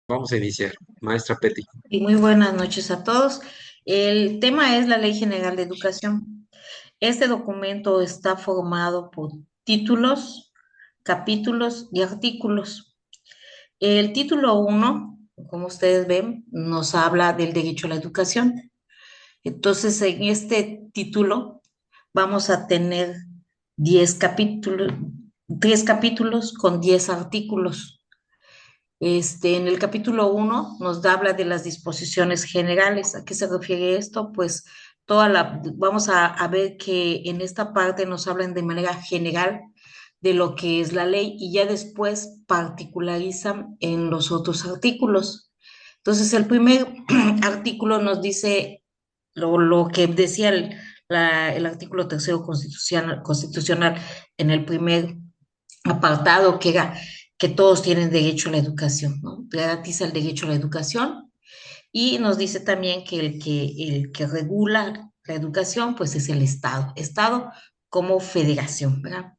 Vamos a iniciar. Maestra Petty. Y muy buenas noches a todos. El tema es la Ley General de Educación. Este documento está formado por títulos, capítulos y artículos. El título uno, como ustedes ven, nos habla del derecho a la educación. Entonces, en este título vamos a tener 10 capítulos, 3 capítulos con 10 artículos. En el capítulo uno habla de las disposiciones generales. ¿A qué se refiere esto? Pues vamos a ver que en esta parte nos hablan de manera general de lo que es la ley y ya después particularizan en los otros artículos. Entonces, el primer artículo nos dice lo que decía el artículo tercero constitucional en el primer apartado, que era que todos tienen derecho a la educación, ¿no? Garantiza el derecho a la educación y nos dice también que el que regula la educación, pues es el Estado, Estado como federación, ¿verdad?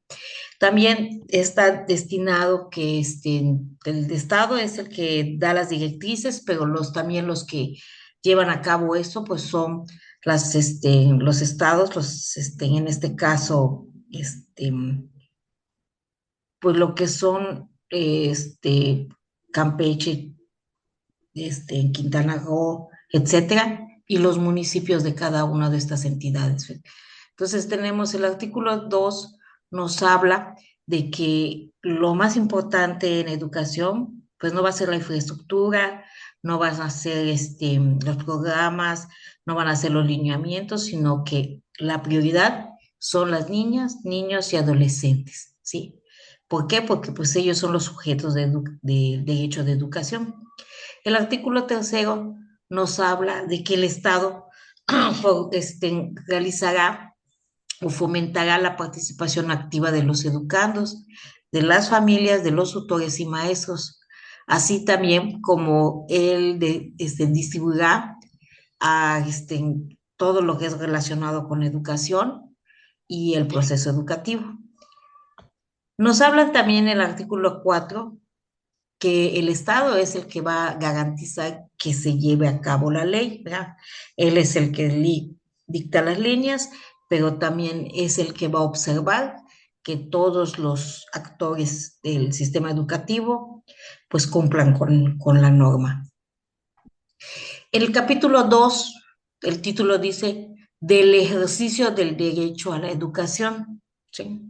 También está destinado que el Estado es el que da las directrices, pero también los que llevan a cabo eso, pues son los estados, en este caso, pues lo que son Campeche, en Quintana Roo, etcétera, y los municipios de cada una de estas entidades. Entonces tenemos el artículo 2 nos habla de que lo más importante en educación, pues no va a ser la infraestructura, no van a ser los programas, no van a ser los lineamientos, sino que la prioridad son las niñas, niños y adolescentes, ¿sí? ¿Por qué? Porque pues ellos son los sujetos de derecho de educación. El artículo tercero nos habla de que el Estado realizará o fomentará la participación activa de los educandos, de las familias, de los tutores y maestros, así también como él distribuirá todo lo que es relacionado con educación y el proceso educativo. Nos habla también el artículo 4 que el Estado es el que va a garantizar que se lleve a cabo la ley, ¿verdad? Él es el que dicta las líneas, pero también es el que va a observar que todos los actores del sistema educativo pues cumplan con la norma. En el capítulo 2 el título dice del ejercicio del derecho a la educación, ¿sí?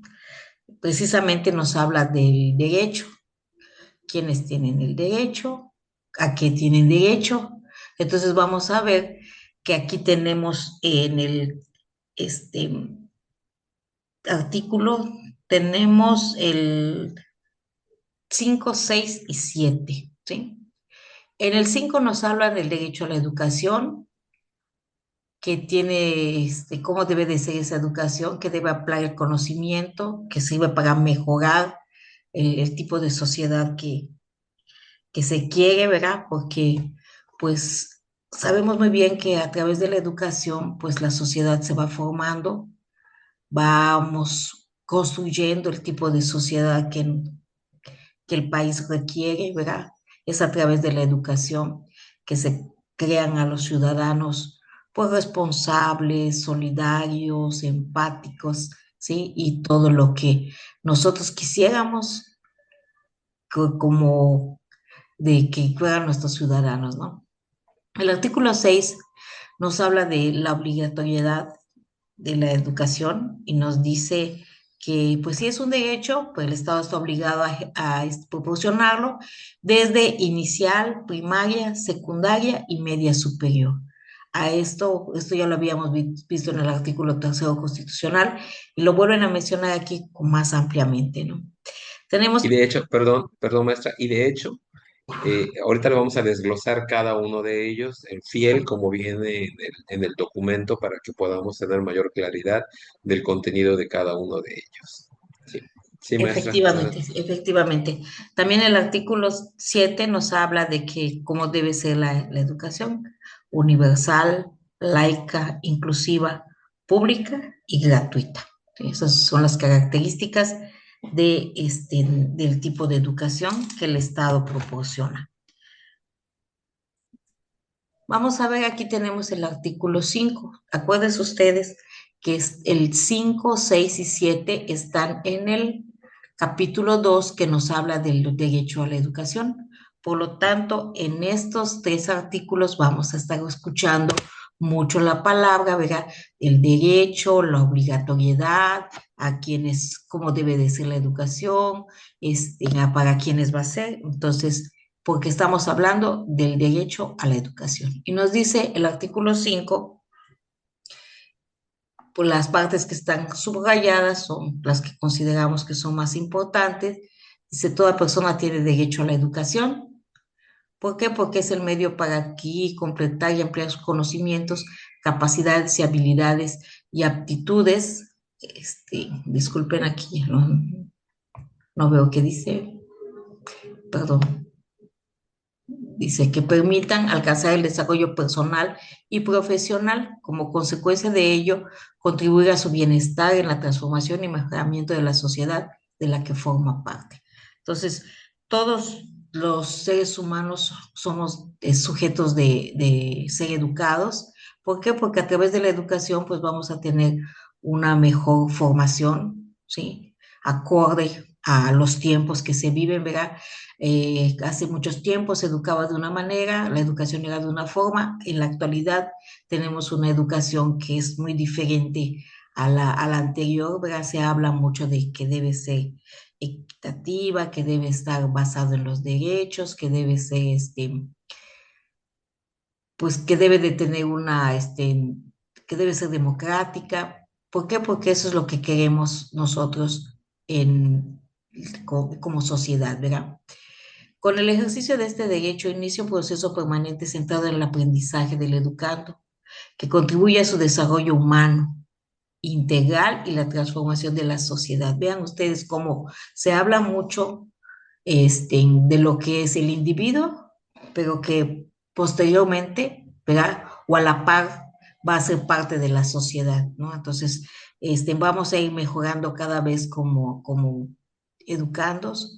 Precisamente nos habla del derecho, quiénes tienen el derecho, a qué tienen derecho. Entonces vamos a ver que aquí tenemos en el este, artículo, tenemos el 5, 6 y 7, ¿sí? En el 5 nos habla del derecho a la educación, que tiene, cómo debe de ser esa educación, que debe aplicar el conocimiento, que sirve para mejorar el tipo de sociedad que se quiere, ¿verdad? Porque pues sabemos muy bien que a través de la educación pues la sociedad se va formando, vamos construyendo el tipo de sociedad que el país requiere, ¿verdad? Es a través de la educación que se crean a los ciudadanos pues responsables, solidarios, empáticos, ¿sí? Y todo lo que nosotros quisiéramos como de que fueran nuestros ciudadanos, ¿no? El artículo 6 nos habla de la obligatoriedad de la educación y nos dice que, pues si es un derecho, pues el Estado está obligado a proporcionarlo desde inicial, primaria, secundaria y media superior. Esto ya lo habíamos visto en el artículo tercero constitucional y lo vuelven a mencionar aquí con más ampliamente, ¿no? Y Tenemos de hecho, perdón, maestra, y de hecho, ahorita le vamos a desglosar cada uno de ellos, en fiel, como viene en el documento, para que podamos tener mayor claridad del contenido de cada uno de ellos. Sí, sí, maestra, Efectivamente, adelante. efectivamente. También el artículo 7 nos habla de que cómo debe ser la educación universal, laica, inclusiva, pública y gratuita. Esas son las características del tipo de educación que el Estado proporciona. Vamos a ver, aquí tenemos el artículo 5. Acuérdense ustedes que el 5, 6 y 7 están en el capítulo 2 que nos habla del derecho a la educación. Por lo tanto, en estos tres artículos vamos a estar escuchando mucho la palabra, ¿verdad? El derecho, la obligatoriedad, a quienes, cómo debe de ser la educación, para quienes va a ser. Entonces, porque estamos hablando del derecho a la educación. Y nos dice el artículo 5, por las partes que están subrayadas son las que consideramos que son más importantes. Dice, toda persona tiene derecho a la educación. ¿Por qué? Porque es el medio para adquirir, completar y ampliar sus conocimientos, capacidades y habilidades y aptitudes. Disculpen aquí, no veo qué dice, perdón. Dice que permitan alcanzar el desarrollo personal y profesional. Como consecuencia de ello, contribuir a su bienestar en la transformación y mejoramiento de la sociedad de la que forma parte. Entonces, todos los seres humanos somos sujetos de ser educados. ¿Por qué? Porque a través de la educación, pues vamos a tener una mejor formación, ¿sí? Acorde a los tiempos que se viven, ¿verdad? Hace muchos tiempos se educaba de una manera, la educación era de una forma. En la actualidad tenemos una educación que es muy diferente a la anterior, ¿verdad? Se habla mucho de que debe ser equitativa, que debe estar basado en los derechos, que debe ser, pues que debe de tener que debe ser democrática. ¿Por qué? Porque eso es lo que queremos nosotros en, como sociedad, ¿verdad? Con el ejercicio de este derecho inicia un proceso permanente centrado en el aprendizaje del educando, que contribuye a su desarrollo humano, integral y la transformación de la sociedad. Vean ustedes cómo se habla mucho de lo que es el individuo, pero que posteriormente, ¿verdad? O a la par va a ser parte de la sociedad, ¿no? Entonces, vamos a ir mejorando cada vez como educandos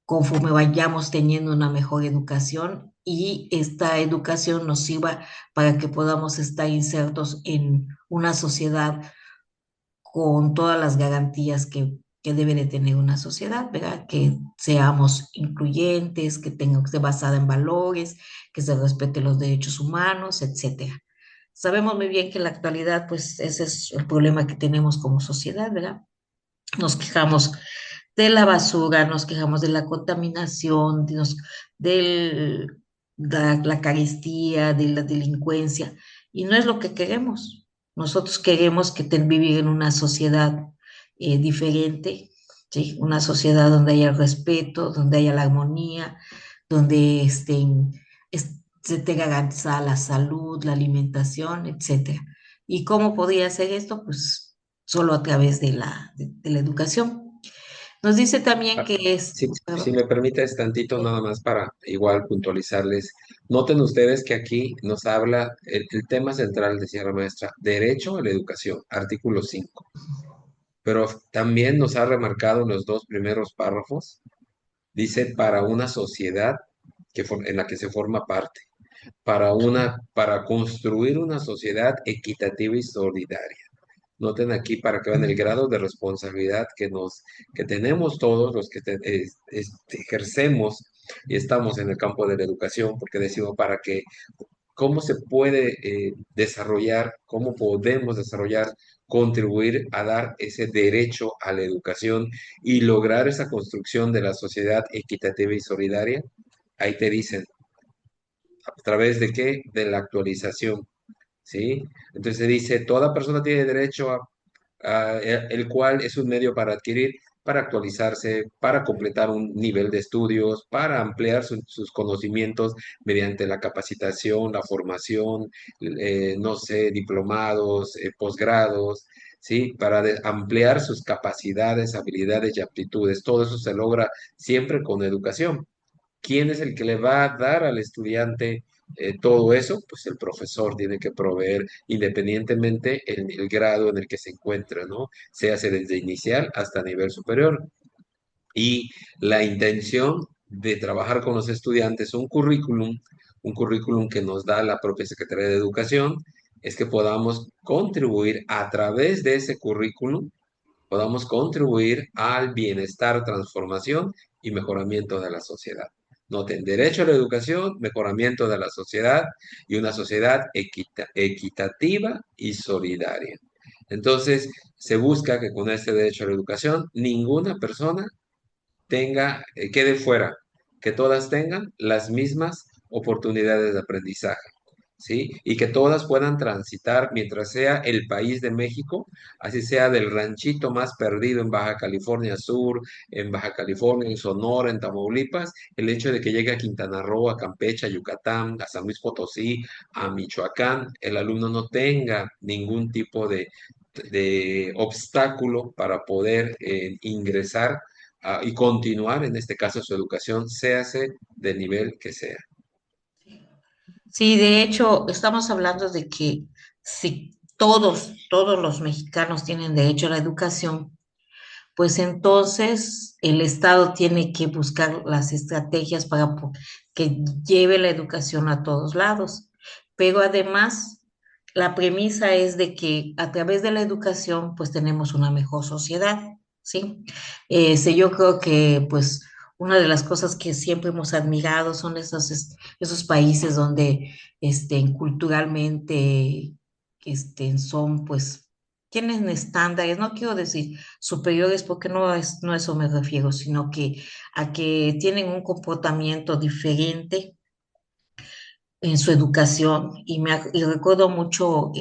conforme vayamos teniendo una mejor educación y esta educación nos sirva para que podamos estar insertos en una sociedad con todas las garantías que debe de tener una sociedad, ¿verdad? Que seamos incluyentes, que tenga que ser basada en valores, que se respete los derechos humanos, etcétera. Sabemos muy bien que en la actualidad, pues ese es el problema que tenemos como sociedad, ¿verdad? Nos quejamos de la basura, nos quejamos de la contaminación, de la carestía, de la delincuencia, y no es lo que queremos. Nosotros queremos vivir en una sociedad diferente, ¿sí? Una sociedad donde haya el respeto, donde haya la armonía, donde se tenga garantizada la salud, la alimentación, etcétera. ¿Y cómo podría ser esto? Pues solo a través de la educación. Nos dice también Ah, que es, si perdón, me permites tantito nada más para igual puntualizarles. Noten ustedes que aquí nos habla el tema central, decía la maestra, derecho a la educación, artículo 5. Pero también nos ha remarcado en los dos primeros párrafos, dice para una sociedad en la que se forma parte, para construir una sociedad equitativa y solidaria. Noten aquí para que vean el grado de responsabilidad que tenemos todos los que ejercemos y estamos en el campo de la educación, porque decimos para que cómo se puede desarrollar, cómo podemos desarrollar, contribuir a dar ese derecho a la educación y lograr esa construcción de la sociedad equitativa y solidaria. Ahí te dicen, ¿a través de qué? De la actualización, ¿sí? Entonces se dice, toda persona tiene derecho el cual es un medio para adquirir, para actualizarse, para completar un nivel de estudios, para ampliar sus conocimientos mediante la capacitación, la formación, no sé, diplomados, posgrados, ¿sí? Para ampliar sus capacidades, habilidades y aptitudes. Todo eso se logra siempre con educación. ¿Quién es el que le va a dar al estudiante todo eso? Pues el profesor tiene que proveer independientemente en el grado en el que se encuentra, ¿no? Se hace desde inicial hasta nivel superior. Y la intención de trabajar con los estudiantes, un currículum, un currículum que nos da la propia Secretaría de Educación, es que podamos contribuir a través de ese currículum, podamos contribuir al bienestar, transformación y mejoramiento de la sociedad. Noten, derecho a la educación, mejoramiento de la sociedad y una sociedad equitativa y solidaria. Entonces, se busca que con este derecho a la educación ninguna persona quede fuera, que todas tengan las mismas oportunidades de aprendizaje, ¿sí? Y que todas puedan transitar mientras sea el país de México, así sea del ranchito más perdido en Baja California Sur, en Baja California, en Sonora, en Tamaulipas, el hecho de que llegue a Quintana Roo, a Campeche, a Yucatán, a San Luis Potosí, a Michoacán, el alumno no tenga ningún tipo de obstáculo para poder ingresar y continuar, en este caso, su educación, séase del nivel que sea. Sí, de hecho, estamos hablando de que si todos los mexicanos tienen derecho a la educación, pues entonces el Estado tiene que buscar las estrategias para que lleve la educación a todos lados. Pero además, la premisa es de que a través de la educación, pues tenemos una mejor sociedad, ¿sí? Yo creo que, pues, una de las cosas que siempre hemos admirado son esos países donde, culturalmente, son, pues, tienen estándares, no quiero decir superiores, porque no a eso me refiero, sino que a que tienen un comportamiento diferente en su educación. Y recuerdo mucho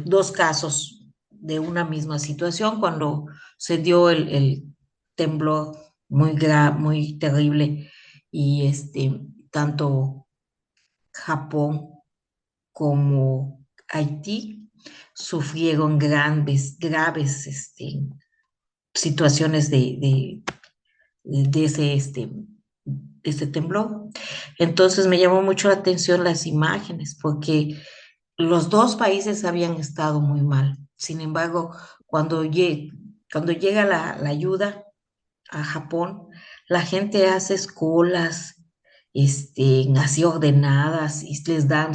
dos casos de una misma situación cuando se dio el temblor muy terrible y tanto Japón como Haití sufrieron graves situaciones de ese temblor. Entonces me llamó mucho la atención las imágenes, porque los dos países habían estado muy mal. Sin embargo, cuando llega la ayuda a Japón, la gente hace escuelas, así ordenadas y les dan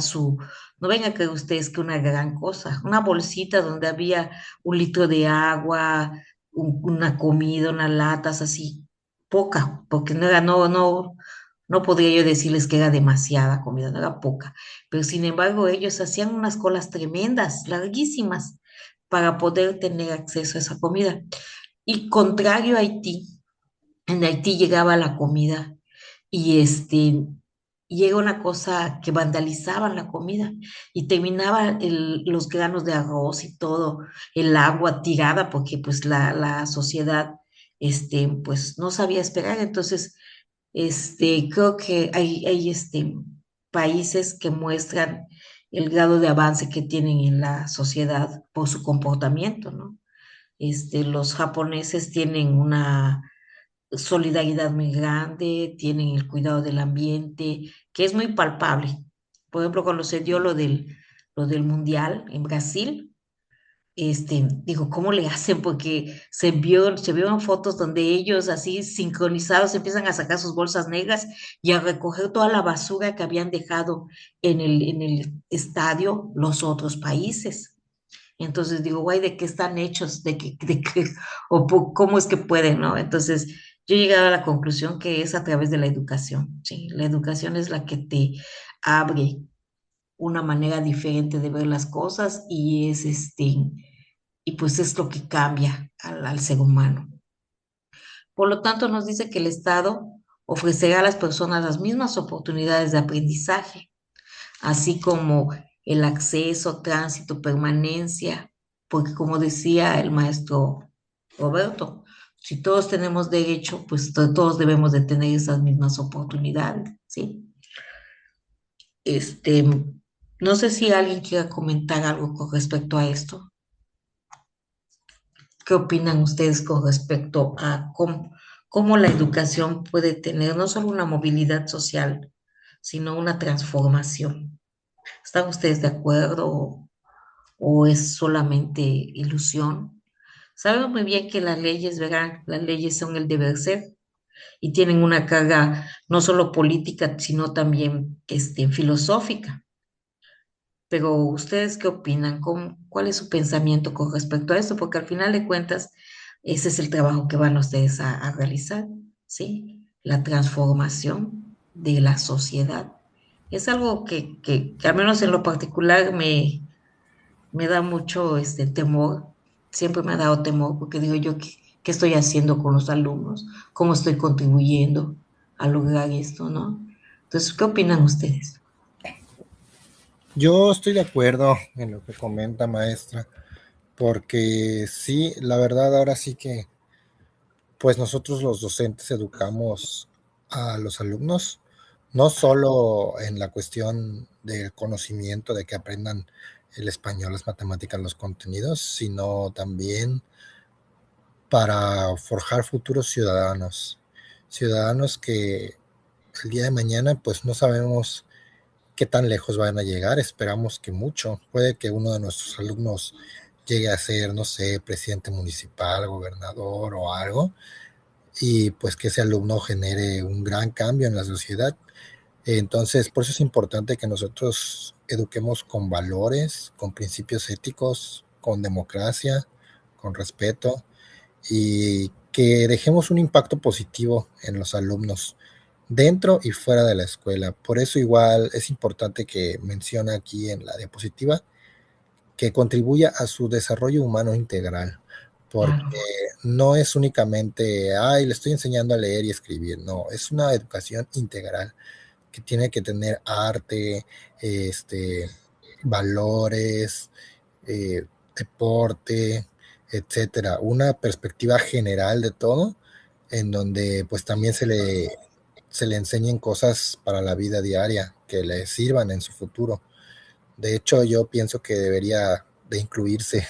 no venga que ustedes que una gran cosa, una bolsita donde había un litro de agua, una comida, unas latas así, poca, porque no era, no podría yo decirles que era demasiada comida, no era poca, pero sin embargo ellos hacían unas colas tremendas, larguísimas, para poder tener acceso a esa comida. Y contrario a Haití, en Haití llegaba la comida y llega una cosa que vandalizaban la comida y terminaba los granos de arroz y todo, el agua tirada porque pues la sociedad pues no sabía esperar. Entonces, creo que hay países que muestran el grado de avance que tienen en la sociedad por su comportamiento, ¿no? Los japoneses tienen una solidaridad muy grande, tienen el cuidado del ambiente, que es muy palpable. Por ejemplo, cuando se dio lo del Mundial en Brasil, digo, ¿cómo le hacen? Porque se vieron fotos donde ellos así sincronizados empiezan a sacar sus bolsas negras y a recoger toda la basura que habían dejado en el estadio los otros países. Entonces digo, guay, ¿de qué están hechos? ¿Cómo es que pueden, no? Entonces, yo he llegado a la conclusión que es a través de la educación, ¿sí? La educación es la que te abre una manera diferente de ver las cosas y pues es lo que cambia al ser humano. Por lo tanto, nos dice que el Estado ofrecerá a las personas las mismas oportunidades de aprendizaje, así como el acceso, tránsito, permanencia, porque como decía el maestro Roberto, si todos tenemos derecho, pues todos debemos de tener esas mismas oportunidades, ¿sí? Este, no sé si alguien quiera comentar algo con respecto a esto. ¿Qué opinan ustedes con respecto a cómo la educación puede tener no solo una movilidad social, sino una transformación? ¿Están ustedes de acuerdo o es solamente ilusión? Sabemos muy bien que las leyes, verán, las leyes son el deber ser, y tienen una carga no solo política, sino también filosófica. Pero ¿ustedes qué opinan? ¿Cuál es su pensamiento con respecto a esto? Porque al final de cuentas, ese es el trabajo que van ustedes a realizar, ¿sí? La transformación de la sociedad. Es algo que al menos en lo particular me da mucho temor. Siempre me ha dado temor porque digo yo, ¿qué estoy haciendo con los alumnos? ¿Cómo estoy contribuyendo a lograr esto, no? Entonces, ¿qué opinan ustedes? Yo estoy de acuerdo en lo que comenta maestra, porque sí, la verdad ahora sí que, pues nosotros los docentes educamos a los alumnos, no solo en la cuestión del conocimiento, de que aprendan el español, las matemáticas, los contenidos, sino también para forjar futuros ciudadanos, ciudadanos que el día de mañana pues no sabemos qué tan lejos van a llegar, esperamos que mucho, puede que uno de nuestros alumnos llegue a ser, no sé, presidente municipal, gobernador o algo, y pues que ese alumno genere un gran cambio en la sociedad. Entonces, por eso es importante que nosotros eduquemos con valores, con principios éticos, con democracia, con respeto, y que dejemos un impacto positivo en los alumnos dentro y fuera de la escuela. Por eso igual es importante que menciona aquí en la diapositiva que contribuya a su desarrollo humano integral, porque Claro, no es únicamente, ay, le estoy enseñando a leer y escribir, no, es una educación integral que tiene que tener arte, este, valores, deporte, etcétera, una perspectiva general de todo, en donde pues también se le enseñen cosas para la vida diaria que le sirvan en su futuro. De hecho, yo pienso que debería de incluirse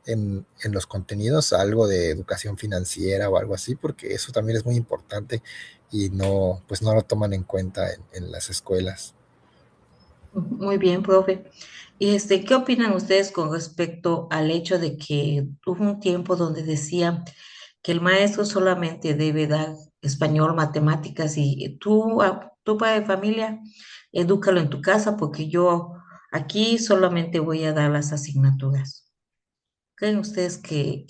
en los contenidos algo de educación financiera o algo así, porque eso también es muy importante y no, pues no lo toman en cuenta en las escuelas. muy bien, profe. Y ¿qué opinan ustedes con respecto al hecho de que hubo un tiempo donde decían que el maestro solamente debe dar español, matemáticas y tu padre de familia, edúcalo en tu casa porque yo aquí solamente voy a dar las asignaturas? ¿Creen ustedes que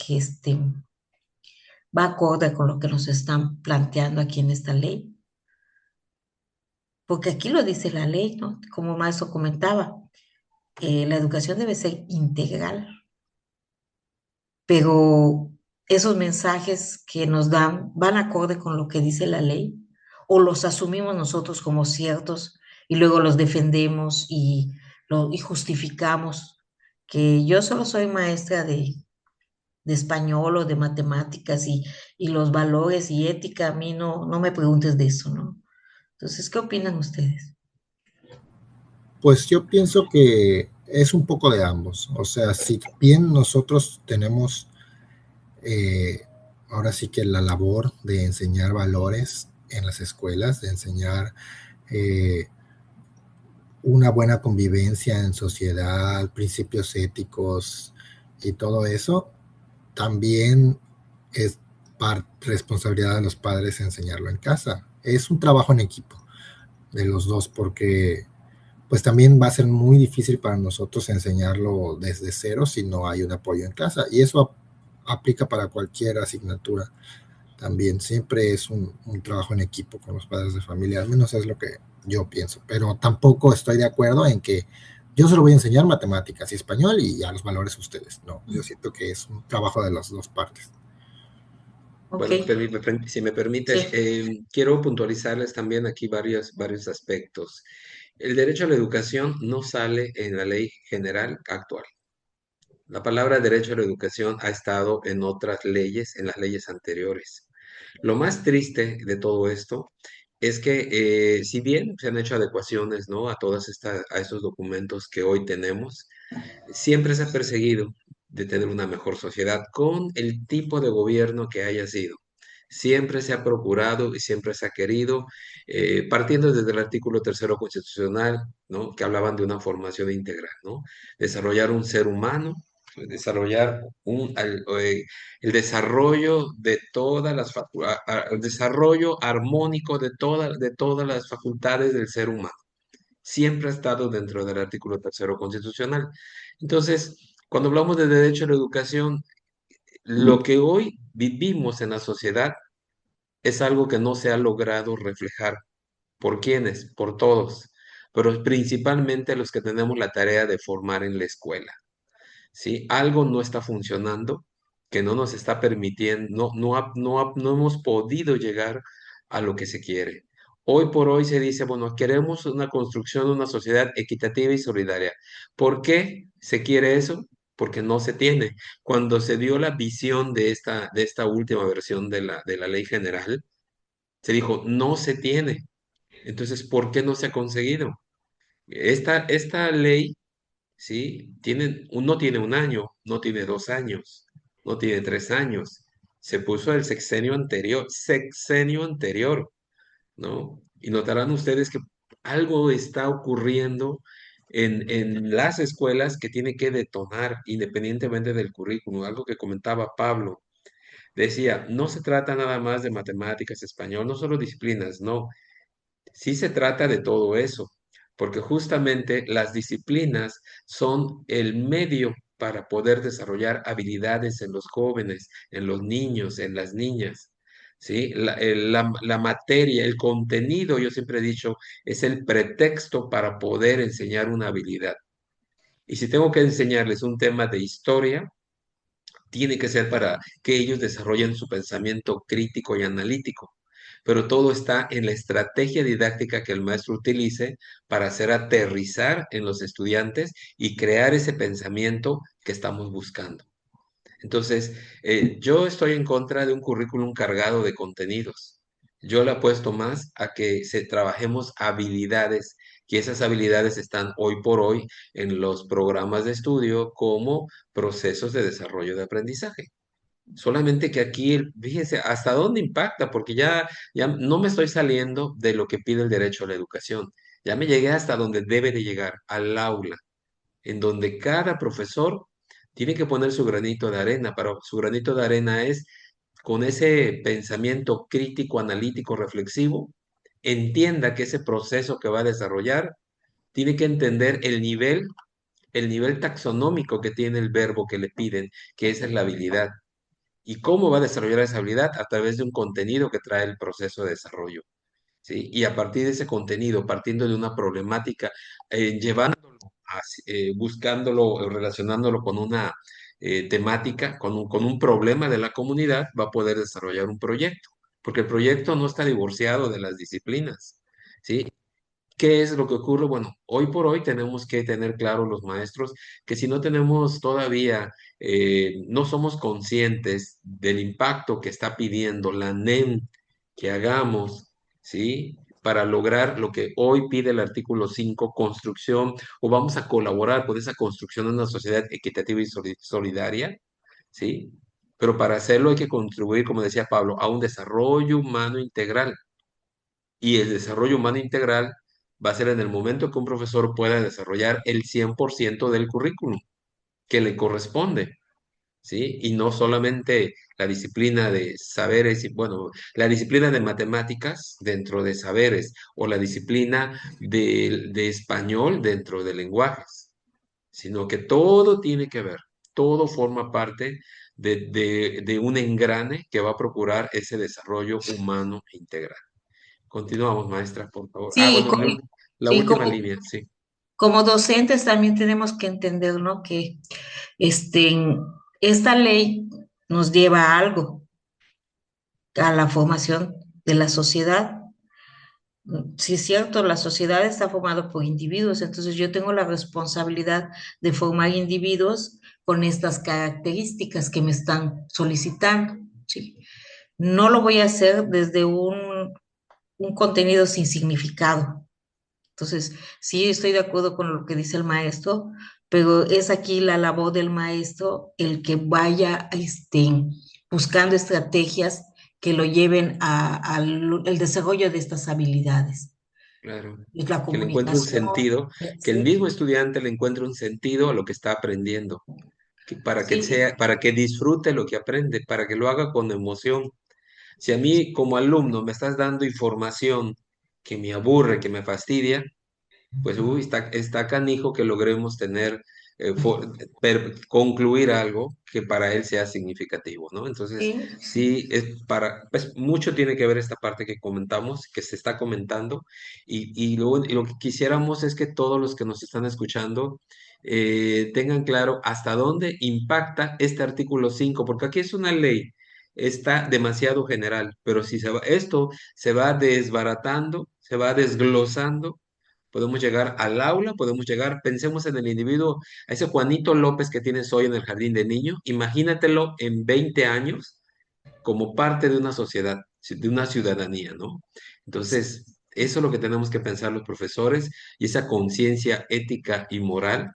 va acorde con lo que nos están planteando aquí en esta ley? Porque aquí lo dice la ley, ¿no? Como el maestro comentaba, la educación debe ser integral, pero esos mensajes que nos dan van acorde con lo que dice la ley o los asumimos nosotros como ciertos y luego los defendemos y justificamos que yo solo soy maestra de español o de matemáticas y los valores y ética, a mí no me preguntes de eso, ¿no? Entonces, ¿qué opinan ustedes? Pues yo pienso que es un poco de ambos. O sea, si bien nosotros tenemos eh, ahora sí que la labor de enseñar valores en las escuelas, de enseñar eh, una buena convivencia en sociedad, principios éticos y todo eso, también es responsabilidad de los padres enseñarlo en casa. Es un trabajo en equipo de los dos porque pues también va a ser muy difícil para nosotros enseñarlo desde cero si no hay un apoyo en casa. Y eso aplica para cualquier asignatura también. Siempre es un trabajo en equipo con los padres de familia, al menos es lo que yo pienso. Pero tampoco estoy de acuerdo en que yo solo voy a enseñar matemáticas y español y ya los valores a ustedes. No, yo siento que es un trabajo de las dos partes. Ok, Bueno, si me permites, sí, quiero puntualizarles también aquí varios aspectos. El derecho a la educación no sale en la ley general actual. La palabra derecho a la educación ha estado en otras leyes, en las leyes anteriores. Lo más triste de todo esto es que si bien se han hecho adecuaciones, ¿no? A a estos documentos que hoy tenemos, siempre se ha perseguido de tener una mejor sociedad con el tipo de gobierno que haya sido. Siempre se ha procurado y siempre se ha querido, partiendo desde el artículo tercero constitucional, ¿no? Que hablaban de una formación integral, ¿no? Desarrollar un ser humano desarrollar el desarrollo de todas el desarrollo armónico de todas las facultades del ser humano. Siempre ha estado dentro del artículo tercero constitucional. Entonces, cuando hablamos de derecho a la educación, lo que hoy vivimos en la sociedad es algo que no se ha logrado reflejar. ¿Por quiénes? Por todos, pero principalmente los que tenemos la tarea de formar en la escuela. ¿Sí? Algo no está funcionando, que no nos está permitiendo, no hemos podido llegar a lo que se quiere. Hoy por hoy se dice, bueno, queremos una construcción de una sociedad equitativa y solidaria. ¿Por qué se quiere eso? Porque no se tiene. Cuando se dio la visión de esta última versión de la ley general, se dijo, no se tiene. Entonces, ¿por qué no se ha conseguido? Esta ley, ¿sí? No tiene un año, no tiene 2 años, no tiene 3 años. Se puso el sexenio anterior, ¿no? Y notarán ustedes que algo está ocurriendo en las escuelas que tiene que detonar independientemente del currículum. Algo que comentaba Pablo. Decía, no se trata nada más de matemáticas, español, no solo disciplinas, no. Sí se trata de todo eso, porque justamente las disciplinas son el medio para poder desarrollar habilidades en los jóvenes, en los niños, en las niñas. ¿Sí? La materia, el contenido, yo siempre he dicho, es el pretexto para poder enseñar una habilidad. Y si tengo que enseñarles un tema de historia, tiene que ser para que ellos desarrollen su pensamiento crítico y analítico. Pero todo está en la estrategia didáctica que el maestro utilice para hacer aterrizar en los estudiantes y crear ese pensamiento que estamos buscando. Entonces, yo estoy en contra de un currículum cargado de contenidos. Yo le apuesto más a que trabajemos habilidades, y esas habilidades están hoy por hoy en los programas de estudio como procesos de desarrollo de aprendizaje. Solamente que aquí, fíjense, hasta dónde impacta, porque ya no me estoy saliendo de lo que pide el derecho a la educación. Ya me llegué hasta donde debe de llegar, al aula, en donde cada profesor tiene que poner su granito de arena, pero su granito de arena es con ese pensamiento crítico, analítico, reflexivo, entienda que ese proceso que va a desarrollar tiene que entender el nivel taxonómico que tiene el verbo que le piden, que esa es la habilidad. ¿Y cómo va a desarrollar esa habilidad? A través de un contenido que trae el proceso de desarrollo. ¿Sí? Y a partir de ese contenido, partiendo de una problemática, llevándolo, buscándolo, relacionándolo con una temática, con un problema de la comunidad, va a poder desarrollar un proyecto, porque el proyecto no está divorciado de las disciplinas, ¿sí? ¿Qué es lo que ocurre? Bueno, hoy por hoy tenemos que tener claro los maestros que si no tenemos todavía, no somos conscientes del impacto que está pidiendo la NEM que hagamos, ¿sí? Para lograr lo que hoy pide el artículo 5, construcción, o vamos a colaborar con esa construcción de una sociedad equitativa y solidaria, ¿sí? Pero para hacerlo hay que contribuir, como decía Pablo, a un desarrollo humano integral. Y el desarrollo humano integral va a ser en el momento que un profesor pueda desarrollar el 100% del currículum que le corresponde, ¿sí? Y no solamente la disciplina de saberes, bueno, la disciplina de matemáticas dentro de saberes o la disciplina de español dentro de lenguajes, sino que todo tiene que ver, todo forma parte de un engrane que va a procurar ese desarrollo humano integral. Continuamos, maestra, por favor. Ah, Sí, bueno, la sí, última línea, sí. como docentes también tenemos que entender, ¿no? Que este, esta ley nos lleva a algo, a la formación de la sociedad. Sí, es cierto, la sociedad está formada por individuos, entonces yo tengo la responsabilidad de formar individuos con estas características que me están solicitando, ¿sí? No lo voy a hacer desde un contenido sin significado. Entonces, sí estoy de acuerdo con lo que dice el maestro, pero es aquí la labor del maestro el que vaya buscando estrategias que lo lleven al el desarrollo de estas habilidades. Claro. Es la Que le encuentre un comunicación, sentido, que el ¿sí? mismo estudiante le encuentre un sentido a lo que está aprendiendo. Sí, para que disfrute lo que aprende, para que lo haga con emoción. Si a mí como alumno me estás dando información que me aburre, que me fastidia, pues uy, está canijo que logremos tener, concluir algo que para él sea significativo, ¿no? Entonces, sí, sí, pues mucho tiene que ver esta parte que comentamos, que se está comentando, y lo que quisiéramos es que todos los que nos están escuchando tengan claro hasta dónde impacta este artículo 5 porque aquí es una ley. Está demasiado general, pero si esto se va desbaratando, se va desglosando, podemos llegar al aula, podemos llegar, pensemos en el individuo, a ese Juanito López que tienes hoy en el jardín de niño, imagínatelo en 20 años como parte de una sociedad, de una ciudadanía, ¿no? Entonces, eso es lo que tenemos que pensar los profesores y esa conciencia ética y moral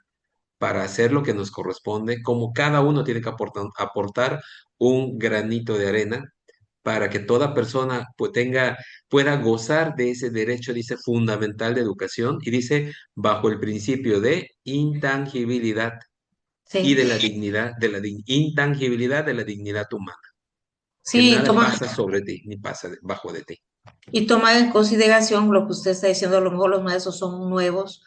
para hacer lo que nos corresponde, como cada uno tiene que aportar un granito de arena para que toda persona pueda gozar de ese derecho, dice, fundamental de educación y dice, bajo el principio de intangibilidad y sí, de la dignidad, intangibilidad de la dignidad humana, que sí, nada pasa sobre ti, ni pasa bajo de ti. y tomar en consideración lo que usted está diciendo, a lo mejor los maestros son nuevos,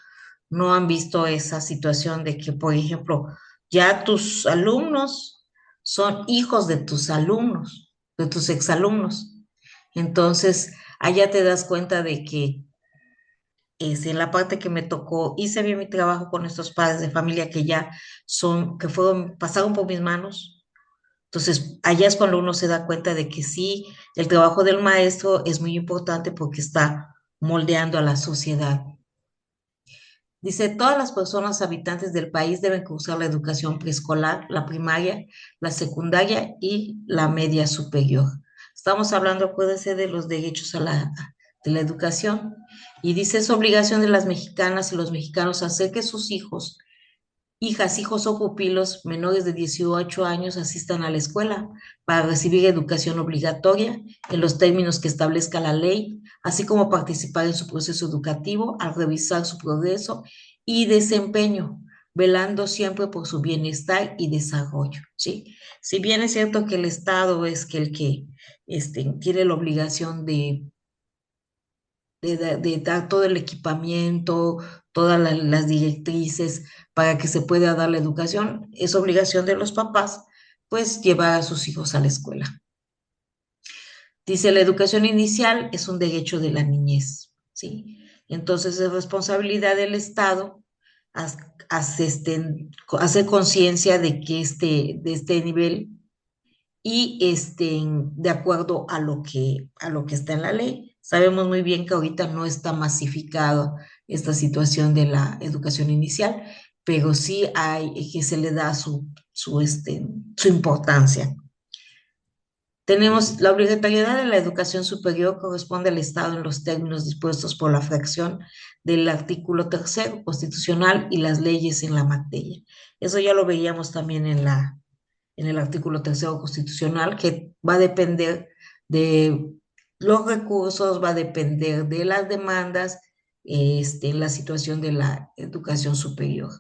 no han visto esa situación de que, por ejemplo, ya tus alumnos son hijos de tus alumnos, de tus exalumnos. Entonces, allá te das cuenta de que en la parte que me tocó, hice bien mi trabajo con estos padres de familia que ya son, que fueron, pasaron por mis manos. Entonces, allá es cuando uno se da cuenta de que sí, el trabajo del maestro es muy importante porque está moldeando a la sociedad. Dice, todas las personas habitantes del país deben cursar la educación preescolar, la primaria, la secundaria y la media superior. Estamos hablando, puede ser, de los derechos de la educación. Y dice, es obligación de las mexicanas y los mexicanos hacer que sus hijos, hijas, hijos o pupilos menores de 18 años asistan a la escuela para recibir educación obligatoria en los términos que establezca la ley, así como participar en su proceso educativo al revisar su progreso y desempeño, velando siempre por su bienestar y desarrollo, ¿sí? Si bien es cierto que el Estado es que el que tiene la obligación de dar todo el equipamiento, todas las directrices para que se pueda dar la educación, es obligación de los papás, pues llevar a sus hijos a la escuela. Dice, la educación inicial es un derecho de la niñez, ¿sí? Entonces es responsabilidad del Estado hacer conciencia de que de este nivel y de acuerdo a lo que está en la ley. Sabemos muy bien que ahorita no está masificado esta situación de la educación inicial, pero sí hay que se le da su importancia. Tenemos la obligatoriedad de la educación superior corresponde al Estado en los términos dispuestos por la fracción del artículo tercero constitucional y las leyes en la materia. Eso ya lo veíamos también en el artículo tercero constitucional, que va a depender de los recursos, va a depender de las demandas, en la situación de la educación superior.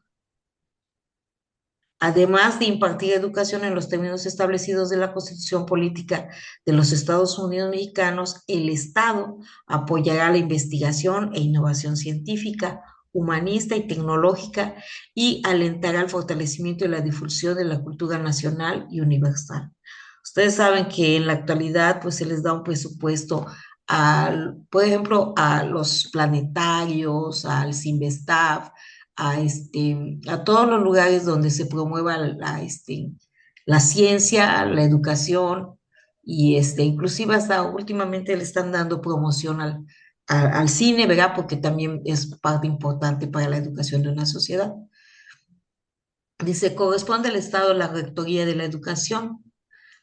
Además de impartir educación en los términos establecidos de la Constitución Política de los Estados Unidos Mexicanos, el Estado apoyará la investigación e innovación científica, humanista y tecnológica y alentará el fortalecimiento y la difusión de la cultura nacional y universal. Ustedes saben que en la actualidad pues se les da un presupuesto por ejemplo, a los planetarios, al CIMBESTAF, a todos los lugares donde se promueva la ciencia, la educación, y inclusive hasta últimamente le están dando promoción al cine, ¿verdad? Porque también es parte importante para la educación de una sociedad. Dice, corresponde al Estado la rectoría de la educación,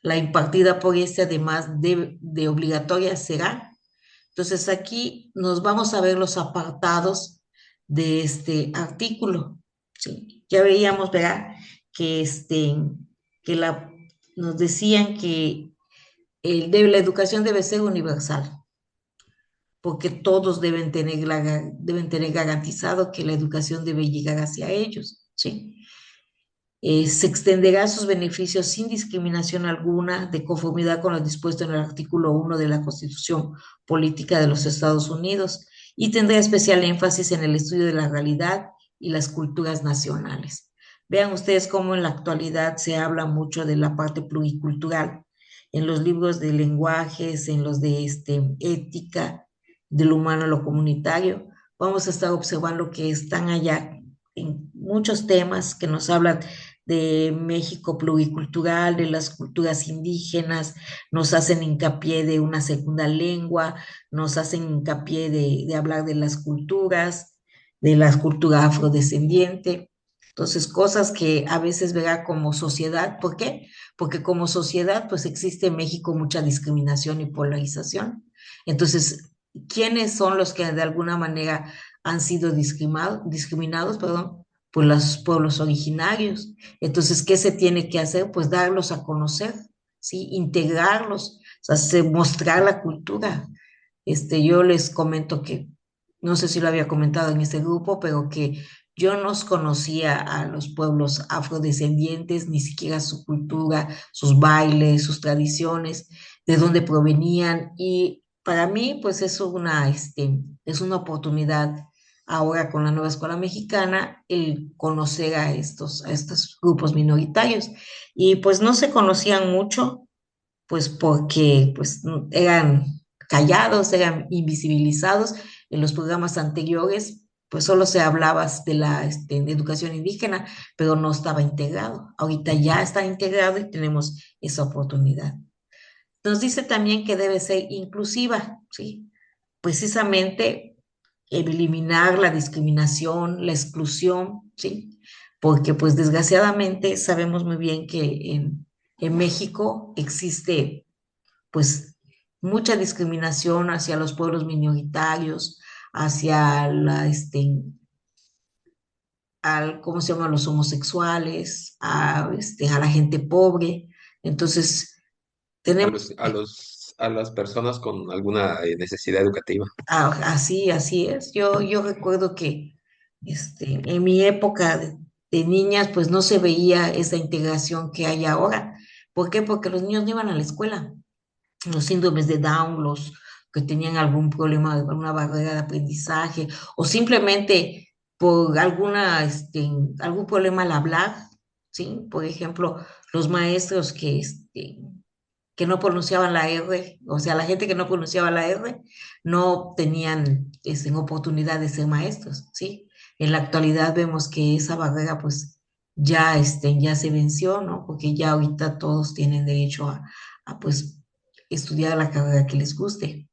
la impartida por este, además de obligatoria, será. Entonces aquí nos vamos a ver los apartados de este artículo. ¿Sí? Ya veíamos, ¿verdad? Que, que nos decían que la educación debe ser universal, porque todos deben tener garantizado que la educación debe llegar hacia ellos. ¿Sí? Se extenderá sus beneficios sin discriminación alguna, de conformidad con lo dispuesto en el artículo 1 de la Constitución Política de los Estados Unidos, y tendrá especial énfasis en el estudio de la realidad y las culturas nacionales. Vean ustedes cómo en la actualidad se habla mucho de la parte pluricultural en los libros de lenguajes, en los de ética, del humano a lo comunitario. Vamos a estar observando que están allá en muchos temas que nos hablan de México pluricultural, de las culturas indígenas, nos hacen hincapié de una segunda lengua, nos hacen hincapié de hablar de la cultura afrodescendiente. Entonces, cosas que a veces verá como sociedad. ¿Por qué? Porque como sociedad, pues existe en México mucha discriminación y polarización. Entonces, ¿quiénes son los que de alguna manera han sido discriminados, perdón? Pues los pueblos originarios. Entonces, ¿qué se tiene que hacer? Pues darlos a conocer, ¿sí? Integrarlos, o sea, mostrar la cultura. Yo les comento que, no sé si lo había comentado en este grupo, pero que yo no conocía a los pueblos afrodescendientes, ni siquiera su cultura, sus bailes, sus tradiciones, de dónde provenían. Y para mí, pues es una oportunidad ahora con la nueva escuela mexicana el conocer a estos grupos minoritarios. Y pues no se conocían mucho, pues porque pues eran callados, eran invisibilizados. En los programas anteriores, pues solo se hablaba de la de educación indígena, pero no estaba integrado. Ahorita ya está integrado y tenemos esa oportunidad. Nos dice también que debe ser inclusiva, ¿sí? Precisamente eliminar la discriminación, la exclusión, ¿sí? Porque pues desgraciadamente sabemos muy bien que en México existe pues mucha discriminación hacia los pueblos minoritarios, hacia ¿cómo se llama? Los homosexuales, a la gente pobre. Entonces, A tenemos, a las personas con alguna necesidad educativa. así es. Yo recuerdo que en mi época de niñas, pues no se veía esa integración que hay ahora. ¿Por qué? Porque los niños no iban a la escuela. Los síndromes de Down, los que tenían algún problema, alguna barrera de aprendizaje, o simplemente por algún problema al hablar, ¿sí? Por ejemplo, los maestros que no pronunciaban la R, o sea, la gente que no pronunciaba la R, no tenían oportunidad de ser maestros, ¿sí? En la actualidad vemos que esa barrera, pues, ya se venció, ¿no? Porque ya ahorita todos tienen derecho pues, estudiar la carrera que les guste.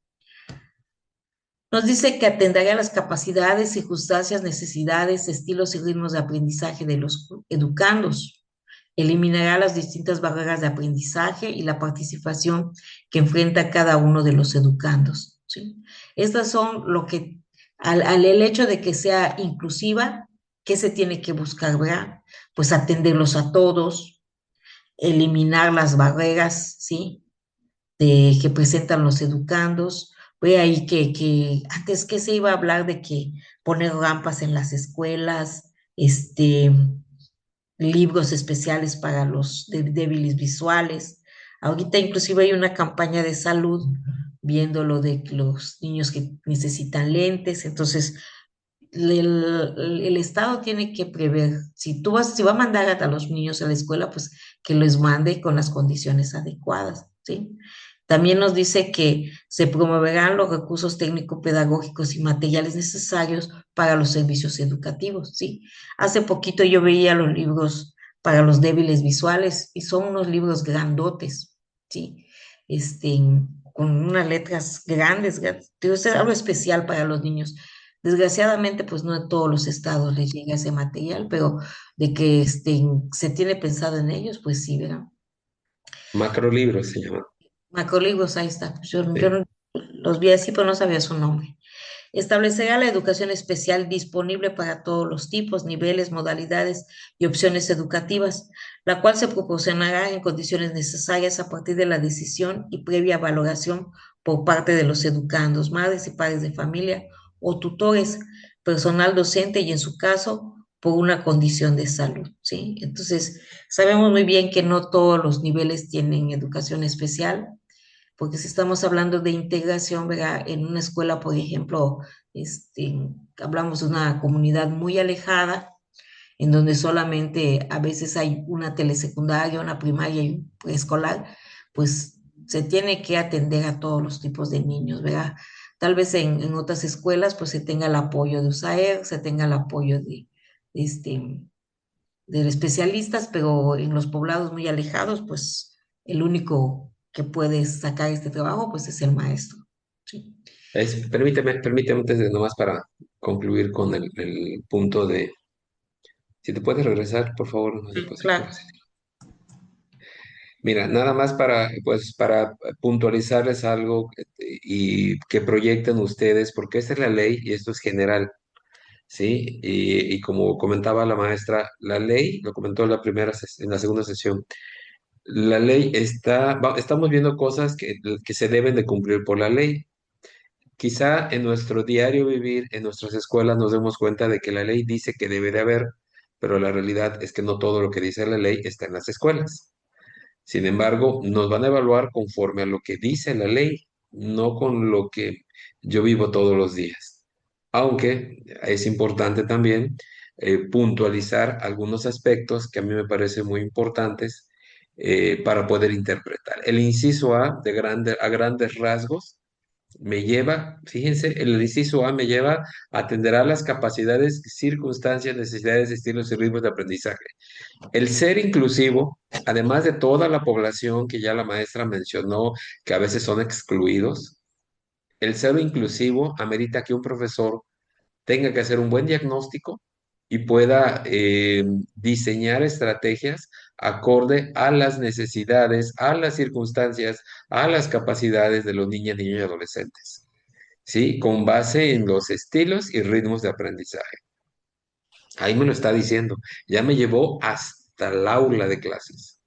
Nos dice que atenderá las capacidades, circunstancias, necesidades, estilos y ritmos de aprendizaje de los educandos. Eliminará las distintas barreras de aprendizaje y la participación que enfrenta cada uno de los educandos, ¿sí? Estas son lo que, el hecho de que sea inclusiva, ¿qué se tiene que buscar, verdad? Pues atenderlos a todos, eliminar las barreras, ¿sí? Que presentan los educandos. Ve ahí que antes que se iba a hablar de que poner rampas en las escuelas, libros especiales para los débiles visuales. Ahorita inclusive hay una campaña de salud viendo lo de los niños que necesitan lentes. Entonces, el Estado tiene que prever, si va a mandar a los niños a la escuela, pues que los mande con las condiciones adecuadas, ¿sí? También nos dice que se promoverán los recursos técnico-pedagógicos y materiales necesarios para los servicios educativos, ¿sí? Hace poquito yo veía los libros para los débiles visuales y son unos libros grandotes, ¿sí? Este, con unas letras grandes, digo, es algo especial para los niños. Desgraciadamente, pues no en todos los estados les llega ese material, pero de que se tiene pensado en ellos, pues sí, ¿verdad? Macrolibros se llama. Macolibros, ahí está. Yo Sí. los vi así, pero no sabía su nombre. Establecerá la educación especial disponible para todos los tipos, niveles, modalidades y opciones educativas, la cual se proporcionará en condiciones necesarias a partir de la decisión y previa valoración por parte de los educandos, madres y padres de familia o tutores, personal docente y, en su caso, por una condición de salud, ¿sí? Entonces, sabemos muy bien que no todos los niveles tienen educación especial, porque si estamos hablando de integración, ¿verdad? En una escuela, por ejemplo, hablamos de una comunidad muy alejada, en donde solamente a veces hay una telesecundaria, una primaria y un preescolar, pues se tiene que atender a todos los tipos de niños, ¿verdad? Tal vez en otras escuelas pues se tenga el apoyo de USAER, se tenga el apoyo este, de especialistas, pero en los poblados muy alejados, pues el único que puede sacar este trabajo pues es el maestro. ¿Sí? Permíteme antes de nomás para concluir con el punto de, si te puedes regresar, por favor, una Sí, diapositiva. claro. Mira, nada más para, pues, para puntualizarles algo y que proyecten ustedes, porque esta es la ley y esto es general, ¿sí? Y como comentaba la maestra, la ley, lo comentó en en la segunda sesión, la ley estamos viendo cosas que se deben de cumplir por la ley. Quizá en nuestro diario vivir, en nuestras escuelas, nos demos cuenta de que la ley dice que debe de haber, pero la realidad es que no todo lo que dice la ley está en las escuelas. Sin embargo, nos van a evaluar conforme a lo que dice la ley, no con lo que yo vivo todos los días. Aunque es importante también puntualizar algunos aspectos que a mí me parecen muy importantes para poder interpretar. El inciso A, a grandes rasgos, me lleva, fíjense, el inciso A me lleva a atender a las capacidades, circunstancias, necesidades, estilos y ritmos de aprendizaje. El ser inclusivo, además de toda la población que ya la maestra mencionó, que a veces son excluidos, el ser inclusivo amerita que un profesor tenga que hacer un buen diagnóstico y pueda diseñar estrategias acorde a las necesidades, a las circunstancias, a las capacidades de los niños, niños y adolescentes, ¿sí? Con base en los estilos y ritmos de aprendizaje. Ahí me lo está diciendo. Ya me llevó hasta el aula de clases.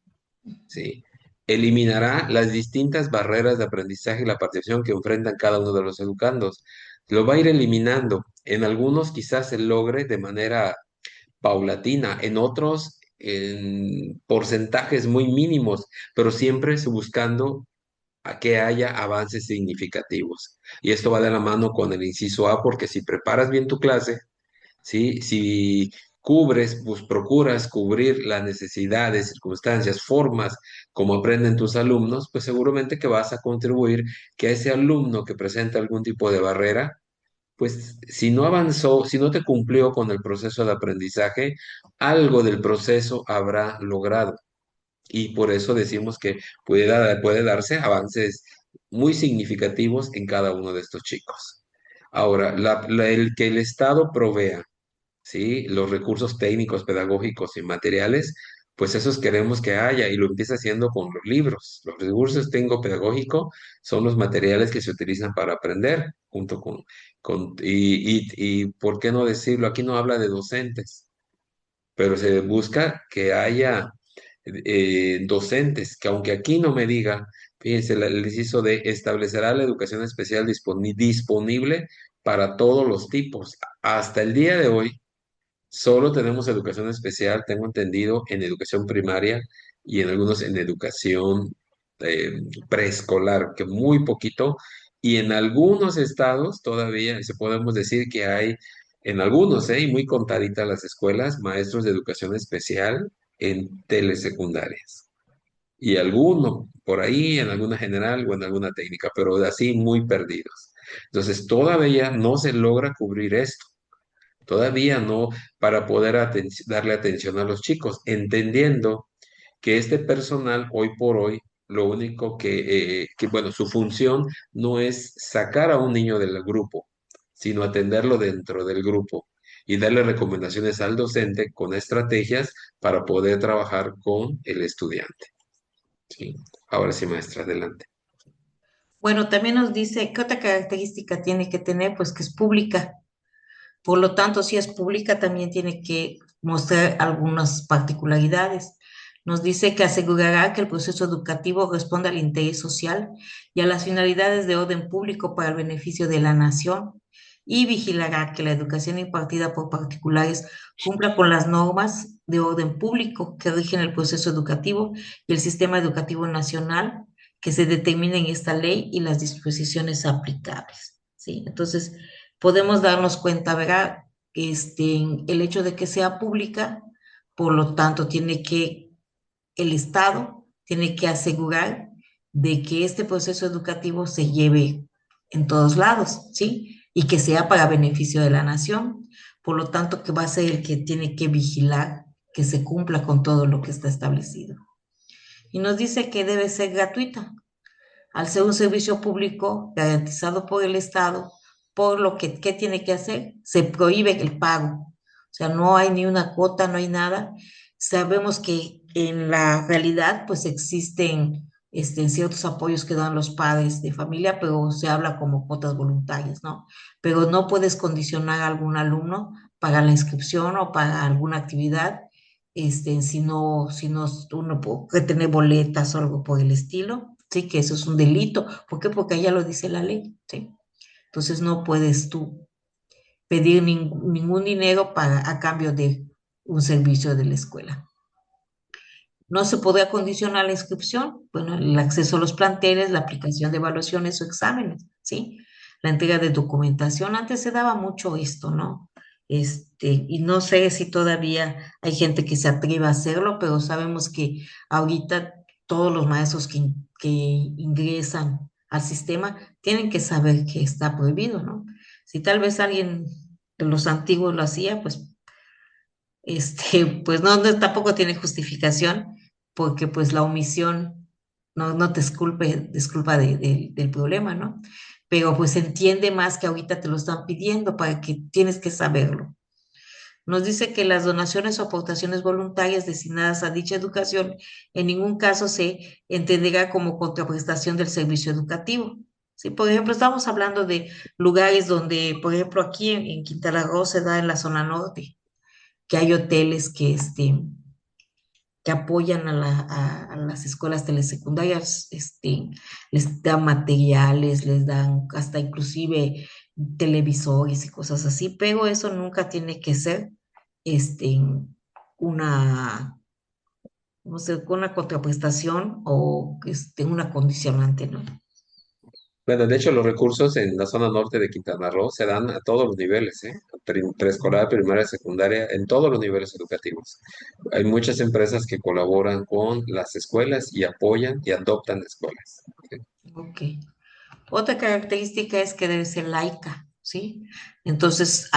¿Sí? Eliminará las distintas barreras de aprendizaje y la participación que enfrentan cada uno de los educandos. Lo va a ir eliminando. En algunos quizás se logre de manera paulatina, en otros en porcentajes muy mínimos, pero siempre buscando a que haya avances significativos. Y esto va de la mano con el inciso A, porque si preparas bien tu clase, ¿sí? Si cubres, pues procuras cubrir las necesidades, circunstancias, formas como aprenden tus alumnos, pues seguramente que vas a contribuir que a ese alumno que presenta algún tipo de barrera, pues si no avanzó, si no te cumplió con el proceso de aprendizaje, algo del proceso habrá logrado. Y por eso decimos que puede darse avances muy significativos en cada uno de estos chicos. Ahora, el que el Estado provea, ¿sí? Los recursos técnicos, pedagógicos y materiales, pues esos queremos que haya y lo empieza haciendo con los libros. Los recursos técnico-pedagógicos son los materiales que se utilizan para aprender, junto y ¿por qué no decirlo? Aquí no habla de docentes, pero se busca que haya docentes, que aunque aquí no me diga, fíjense, el inciso de establecerá la educación especial disponible para todos los tipos. Hasta el día de hoy, solo tenemos educación especial, tengo entendido, en educación primaria y en algunos en educación preescolar, que muy poquito, y en algunos estados todavía se podemos decir que hay, en algunos, y muy contaditas las escuelas, maestros de educación especial en telesecundarias. Y alguno por ahí, en alguna general o en alguna técnica, pero así muy perdidos. Entonces, todavía no se logra cubrir esto. Todavía no, para poder darle atención a los chicos, entendiendo que este personal hoy por hoy, lo único bueno, su función no es sacar a un niño del grupo, sino atenderlo dentro del grupo y darle recomendaciones al docente con estrategias para poder trabajar con el estudiante. ¿Sí? Ahora sí, maestra, adelante. Bueno, también nos dice, ¿qué otra característica tiene que tener? Pues que es pública. Por lo tanto, si es pública, también tiene que mostrar algunas particularidades. Nos dice que asegurará que el proceso educativo responda al interés social y a las finalidades de orden público para el beneficio de la nación y vigilará que la educación impartida por particulares cumpla con las normas de orden público que rigen el proceso educativo y el sistema educativo nacional que se determinen en esta ley y las disposiciones aplicables, ¿sí? Entonces, podemos darnos cuenta, ¿verdad? El hecho de que sea pública, por lo tanto, el Estado tiene que asegurar de que este proceso educativo se lleve en todos lados, ¿sí? Y que sea para beneficio de la nación. Por lo tanto, que va a ser el que tiene que vigilar que se cumpla con todo lo que está establecido. Y nos dice que debe ser gratuita, al ser un servicio público garantizado por el Estado, por lo que, ¿qué tiene que hacer? Se prohíbe el pago. O sea, no hay ni una cuota, no hay nada. Sabemos que en la realidad, pues existen ciertos apoyos que dan los padres de familia, pero se habla como cuotas voluntarias, ¿no? Pero no puedes condicionar a algún alumno para la inscripción o para alguna actividad, si no uno puede tener boletas o algo por el estilo, sí, que eso es un delito. ¿Por qué? Porque allá lo dice la ley, sí. Entonces no puedes tú pedir ningún dinero a cambio de un servicio de la escuela. No se podrá condicionar la inscripción, bueno, el acceso a los planteles, la aplicación de evaluaciones o exámenes, ¿sí? La entrega de documentación, antes se daba mucho esto, ¿no? Y no sé si todavía hay gente que se atreva a hacerlo, pero sabemos que ahorita todos los maestros que ingresan al sistema tienen que saber que está prohibido, ¿no? Si tal vez alguien de los antiguos lo hacía, pues tampoco tiene justificación, porque pues la omisión no te disculpa del problema, ¿no? Pero pues entiende más que ahorita te lo están pidiendo para que tienes que saberlo. Nos dice que las donaciones o aportaciones voluntarias destinadas a dicha educación en ningún caso se entenderá como contraprestación del servicio educativo. Sí, por ejemplo, estamos hablando de lugares donde, por ejemplo, aquí en Quintana Roo se da en la zona norte, que hay hoteles que apoyan a las escuelas telesecundarias, les dan materiales, les dan hasta inclusive televisores y cosas así, pero eso nunca tiene que ser una, no sé, una contraprestación o una condicionante, ¿no? Bueno, de hecho, los recursos en la zona norte de Quintana Roo se dan a todos los niveles, ¿eh? Preescolar, primaria, secundaria, en todos los niveles educativos. Hay muchas empresas que colaboran con las escuelas y apoyan y adoptan escuelas. ¿Sí? Ok. Otra característica es que debe ser laica, ¿sí? Entonces,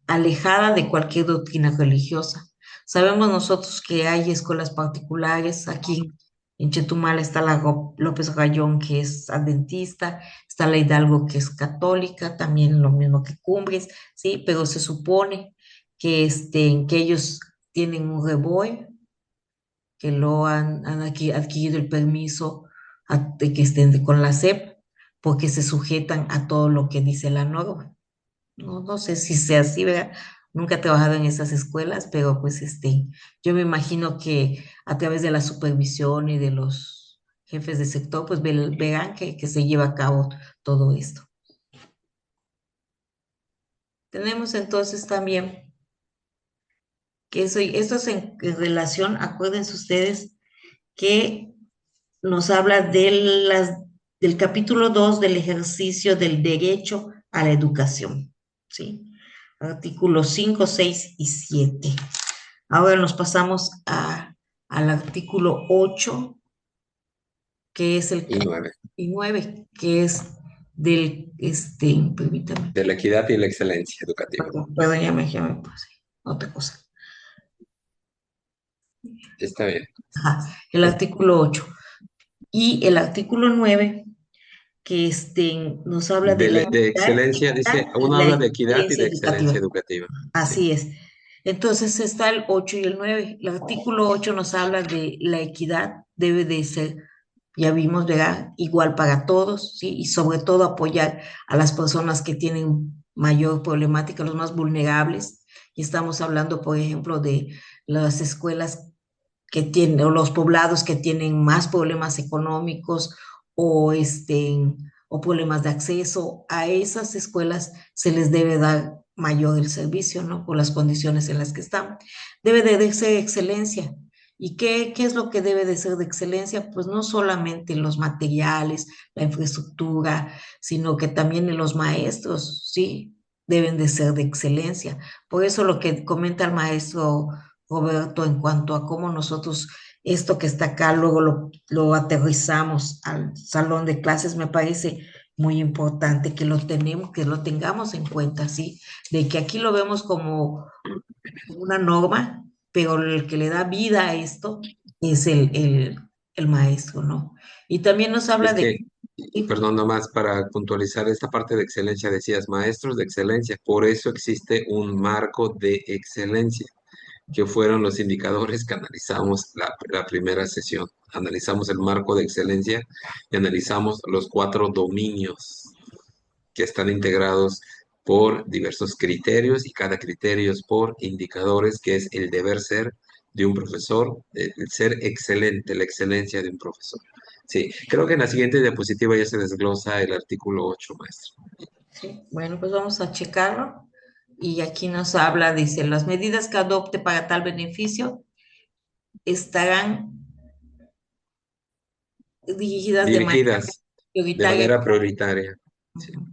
alejada de cualquier doctrina religiosa. Sabemos nosotros que hay escuelas particulares. Aquí en Chetumal está la López Rayón, que es adventista, está la Hidalgo, que es católica, también lo mismo que Cumbres, ¿sí? Pero se supone que ellos tienen un reboe, que lo han adquirido el permiso de que estén con la SEP, porque se sujetan a todo lo que dice la norma. No sé si sea así, ¿verdad? Nunca he trabajado en esas escuelas, pero pues yo me imagino que a través de la supervisión y de los jefes de sector, pues verán que se lleva a cabo todo esto. Tenemos entonces también que esto es en relación, acuérdense ustedes, que nos habla del capítulo 2 del ejercicio del derecho a la educación, ¿sí? Artículos 5, 6 y 7. Ahora nos pasamos al artículo 8, que es el Y 9, y 9, que es permítame, de la equidad y la excelencia educativa. perdón, ya me puse otra cosa. Está bien. Ajá, el artículo 8. Y el artículo 9 que nos habla de la De equidad excelencia, dice, y uno la habla de equidad y excelencia de educativa. excelencia educativa. Sí. Así es. Entonces está el 8 y el 9. El artículo 8 nos habla de la equidad, debe de ser, ya vimos, ¿verdad? Igual para todos, ¿sí? Y sobre todo apoyar a las personas que tienen mayor problemática, los más vulnerables. Y estamos hablando, por ejemplo, de las escuelas que tienen, o los poblados que tienen más problemas económicos o o problemas de acceso, a esas escuelas se les debe dar mayor el servicio, ¿no? Por las condiciones en las que están. Debe de ser excelencia. ¿Y qué es lo que debe de ser de excelencia? Pues no solamente los materiales, la infraestructura, sino que también los maestros, sí, deben de ser de excelencia. Por eso lo que comenta el maestro Roberto en cuanto a cómo nosotros esto que está acá luego lo aterrizamos al salón de clases, me parece muy importante que lo tengamos en cuenta, ¿sí? De que aquí lo vemos como una norma, pero el que le da vida a esto es el maestro, ¿no? Y también nos habla Es de... que, perdón, nomás para puntualizar esta parte de excelencia, decías maestros de excelencia, por eso existe un marco de excelencia, que fueron los indicadores que analizamos la primera sesión. Analizamos el marco de excelencia y analizamos los 4 dominios que están integrados por diversos criterios y cada criterio es por indicadores, que es el deber ser de un profesor, el ser excelente, la excelencia de un profesor. Sí, creo que en la siguiente diapositiva ya se desglosa el artículo 8, maestro. Sí, bueno, pues vamos a checarlo. Y aquí nos habla, dice, las medidas que adopte para tal beneficio estarán dirigidas de manera Dirigidas de prioritaria manera prioritaria. Sí. ujú,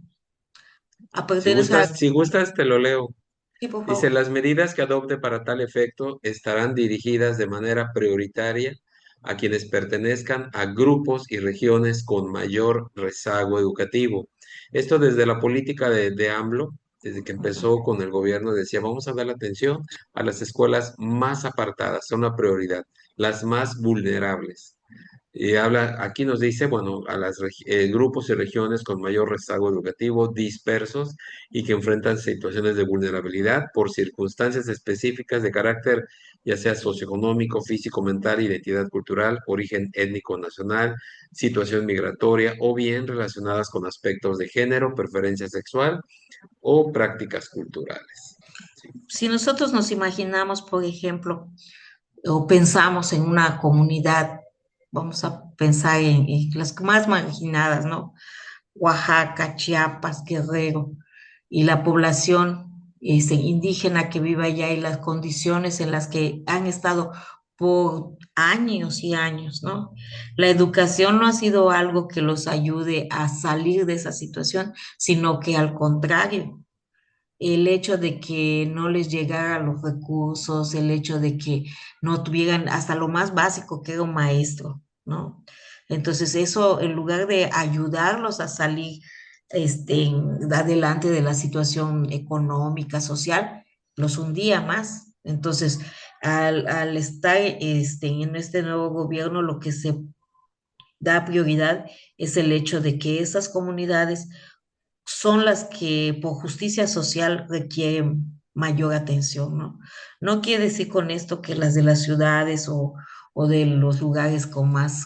a pertenecer a... Si gustas, te lo leo. Sí, por Dice, favor. las medidas que adopte para tal efecto estarán dirigidas de manera prioritaria a quienes pertenezcan a grupos y regiones con mayor rezago educativo. Esto desde la política de AMLO, desde que empezó con el gobierno, decía, vamos a dar la atención a las escuelas más apartadas, son una prioridad, las más vulnerables. Y habla, aquí nos dice, bueno, a los grupos y regiones con mayor rezago educativo, dispersos y que enfrentan situaciones de vulnerabilidad por circunstancias específicas de carácter, ya sea socioeconómico, físico, mental, identidad cultural, origen étnico nacional, situación migratoria o bien relacionadas con aspectos de género, preferencia sexual o prácticas culturales. Sí. Si nosotros nos imaginamos, por ejemplo, o pensamos en una comunidad, vamos a pensar en las más marginadas, ¿no? Oaxaca, Chiapas, Guerrero, y la población indígena que vive allá y las condiciones en las que han estado por años y años, ¿no? La educación no ha sido algo que los ayude a salir de esa situación, sino que al contrario, el hecho de que no les llegaran los recursos, el hecho de que no tuvieran hasta lo más básico que era un maestro, ¿no? Entonces eso, en lugar de ayudarlos a salir adelante de la situación económica, social, los hundía más. Entonces, al estar en este nuevo gobierno, lo que se da prioridad es el hecho de que esas comunidades son las que por justicia social requieren mayor atención, ¿no? No quiere decir con esto que las de las ciudades o de los lugares con más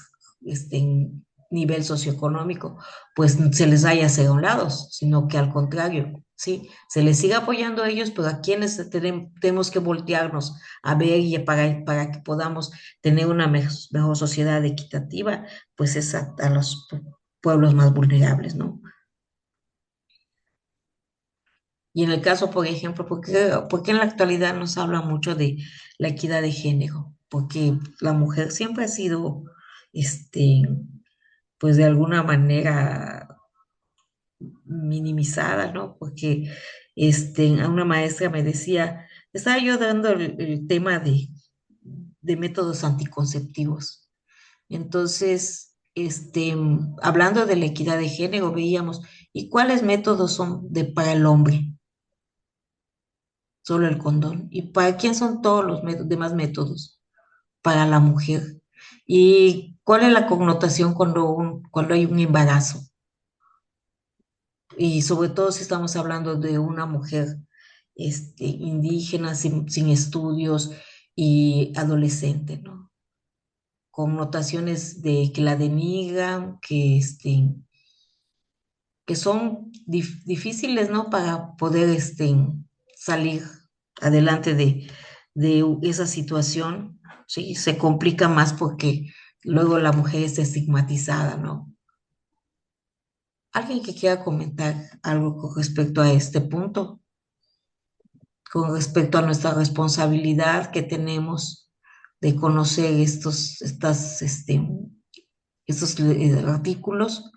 nivel socioeconómico, pues se les haya hacia un lado, sino que al contrario, ¿sí? Se les sigue apoyando a ellos, pero a quienes tenemos que voltearnos a ver y para que podamos tener una mejor sociedad equitativa, pues es a los pueblos más vulnerables, ¿no? Y en el caso, por ejemplo, ¿por qué en la actualidad nos habla mucho de la equidad de género? Porque la mujer siempre ha sido, este, pues de alguna manera minimizada, ¿no? Porque a una maestra me decía, estaba yo dando el tema de métodos anticonceptivos. Entonces, hablando de la equidad de género, veíamos, ¿y cuáles métodos son para el hombre? Solo el condón. ¿Y para quién son todos los demás métodos? Para la mujer. ¿Y cuál es la connotación cuando hay un embarazo? Y sobre todo si estamos hablando de una mujer indígena, sin estudios y adolescente, ¿no? Connotaciones de que la denigran, que son difíciles, ¿no? Para poder salir adelante de esa situación, ¿sí? Se complica más porque luego la mujer es estigmatizada, ¿no? ¿Alguien que quiera comentar algo con respecto a este punto? Con respecto a nuestra responsabilidad que tenemos de conocer estos artículos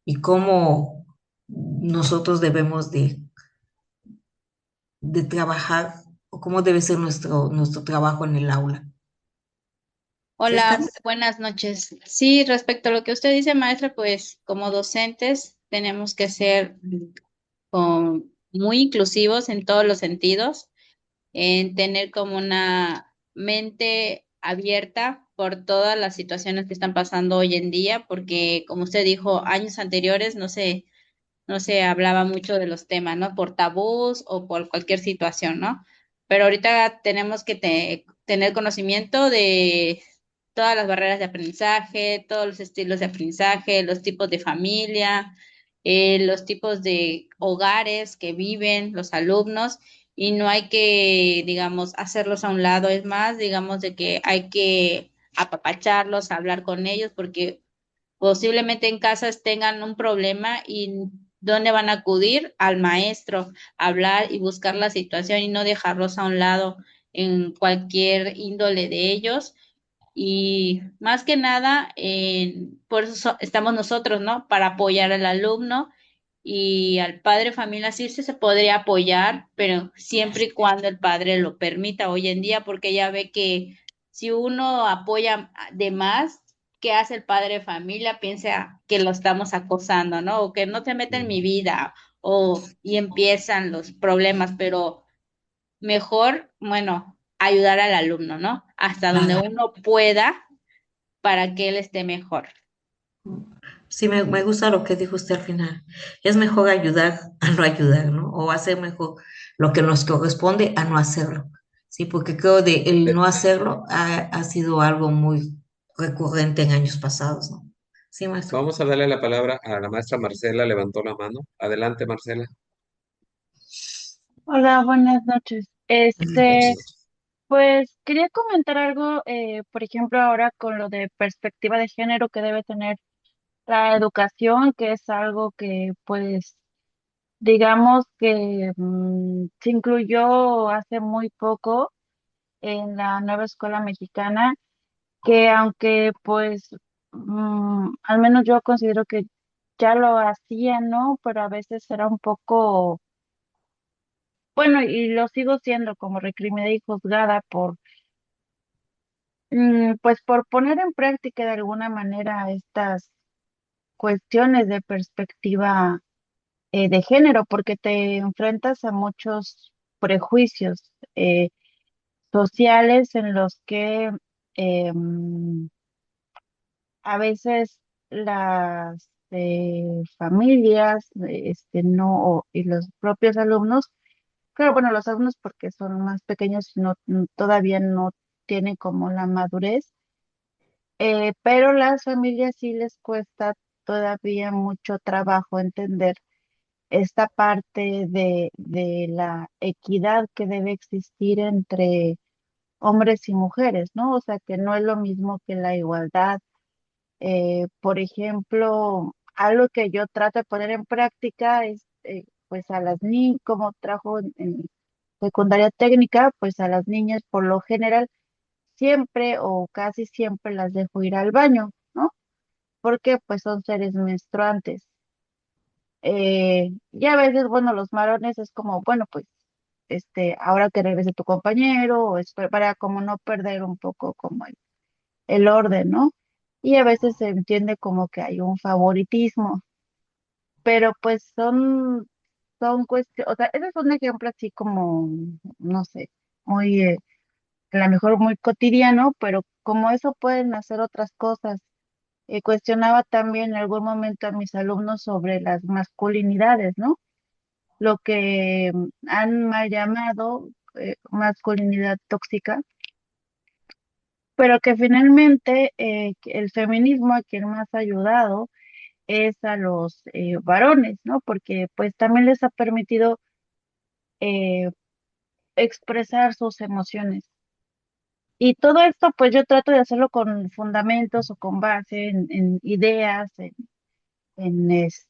y cómo nosotros debemos de trabajar o cómo debe ser nuestro trabajo en el aula. Hola, César. buenas noches. Sí, respecto a lo que usted dice, maestra, pues como docentes tenemos que ser muy inclusivos en todos los sentidos, en tener como una mente abierta por todas las situaciones que están pasando hoy en día, porque como usted dijo, años anteriores no se hablaba mucho de los temas, ¿no? Por tabús o por cualquier situación, ¿no? Pero ahorita tenemos que tener conocimiento de todas las barreras de aprendizaje, todos los estilos de aprendizaje, los tipos de familia, los tipos de hogares que viven los alumnos y no hay que, digamos, hacerlos a un lado, es más, digamos, de que hay que apapacharlos, hablar con ellos, porque posiblemente en casas tengan un problema y dónde van a acudir al maestro, hablar y buscar la situación y no dejarlos a un lado en cualquier índole de ellos. Y más que nada, por eso estamos nosotros, ¿no? Para apoyar al alumno y al padre de familia sí se podría apoyar, pero siempre y cuando el padre lo permita hoy en día, porque ya ve que si uno apoya de más, ¿qué hace el padre de familia? Piensa que lo estamos acosando, ¿no? O que no se mete en mi vida, y empiezan los problemas, pero mejor, bueno, ayudar al alumno, ¿no? Hasta donde Claro. uno pueda para que él esté mejor. Sí, me gusta lo que dijo usted al final. Es mejor ayudar a no ayudar, ¿no? O hacer mejor lo que nos corresponde a no hacerlo. Sí, porque creo de el Eh, no hacerlo ha sido algo muy recurrente en años pasados, ¿no? Sí, maestro. Vamos a darle la palabra a la maestra Marcela, levantó la mano. Adelante, Marcela. Hola, buenas noches. Buenas noches. Pues quería comentar algo, por ejemplo, ahora con lo de perspectiva de género que debe tener la educación, que es algo que, pues, digamos que se incluyó hace muy poco en la nueva escuela mexicana, que aunque, pues, al menos yo considero que ya lo hacían, ¿no? Pero a veces era un poco, bueno, y lo sigo siendo como reprimida y juzgada por pues por poner en práctica de alguna manera estas cuestiones de perspectiva de género, porque te enfrentas a muchos prejuicios sociales en los que a veces las familias no, y los propios alumnos, claro, bueno, los alumnos porque son más pequeños y no, todavía no tienen como la madurez. Pero las familias sí les cuesta todavía mucho trabajo entender esta parte de la equidad que debe existir entre hombres y mujeres, ¿no? O sea, que no es lo mismo que la igualdad. Por ejemplo, algo que yo trato de poner en práctica es, pues a las niñas, como trabajo en secundaria técnica, pues a las niñas por lo general siempre o casi siempre las dejo ir al baño, ¿no? Porque pues son seres menstruantes. Y a veces, bueno, los varones es como, bueno, pues, ahora que regrese tu compañero, o para como no perder un poco como el orden, ¿no? Y a veces se entiende como que hay un favoritismo, pero pues son cuestiones, o sea, ese es un ejemplo así como, no sé, muy, a lo mejor muy cotidiano, pero como eso pueden hacer otras cosas. Cuestionaba también en algún momento a mis alumnos sobre las masculinidades, ¿no? Lo que han mal llamado masculinidad tóxica, pero que finalmente que el feminismo a quien más ha ayudado es a los varones, ¿no? Porque pues también les ha permitido eh, expresar sus emociones. Y todo esto pues yo trato de hacerlo con fundamentos o con base en ideas,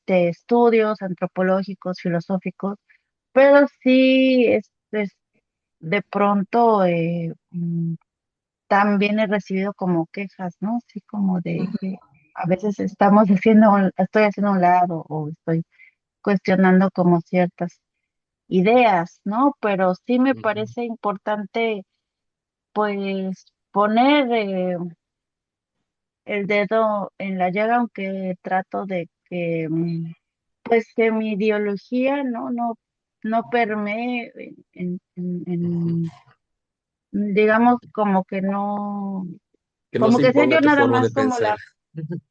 estudios antropológicos, filosóficos, pero sí de pronto también he recibido como quejas, ¿no? Así como de Ujú, que a veces estoy haciendo a un lado o estoy cuestionando como ciertas ideas, ¿no? Pero sí me ujú, parece importante, pues, poner el dedo en la llaga, aunque trato de que, pues, que mi ideología no permee ujú. digamos, como que no, Que no como se que sea imponga yo tu nada forma de más como pensar. la.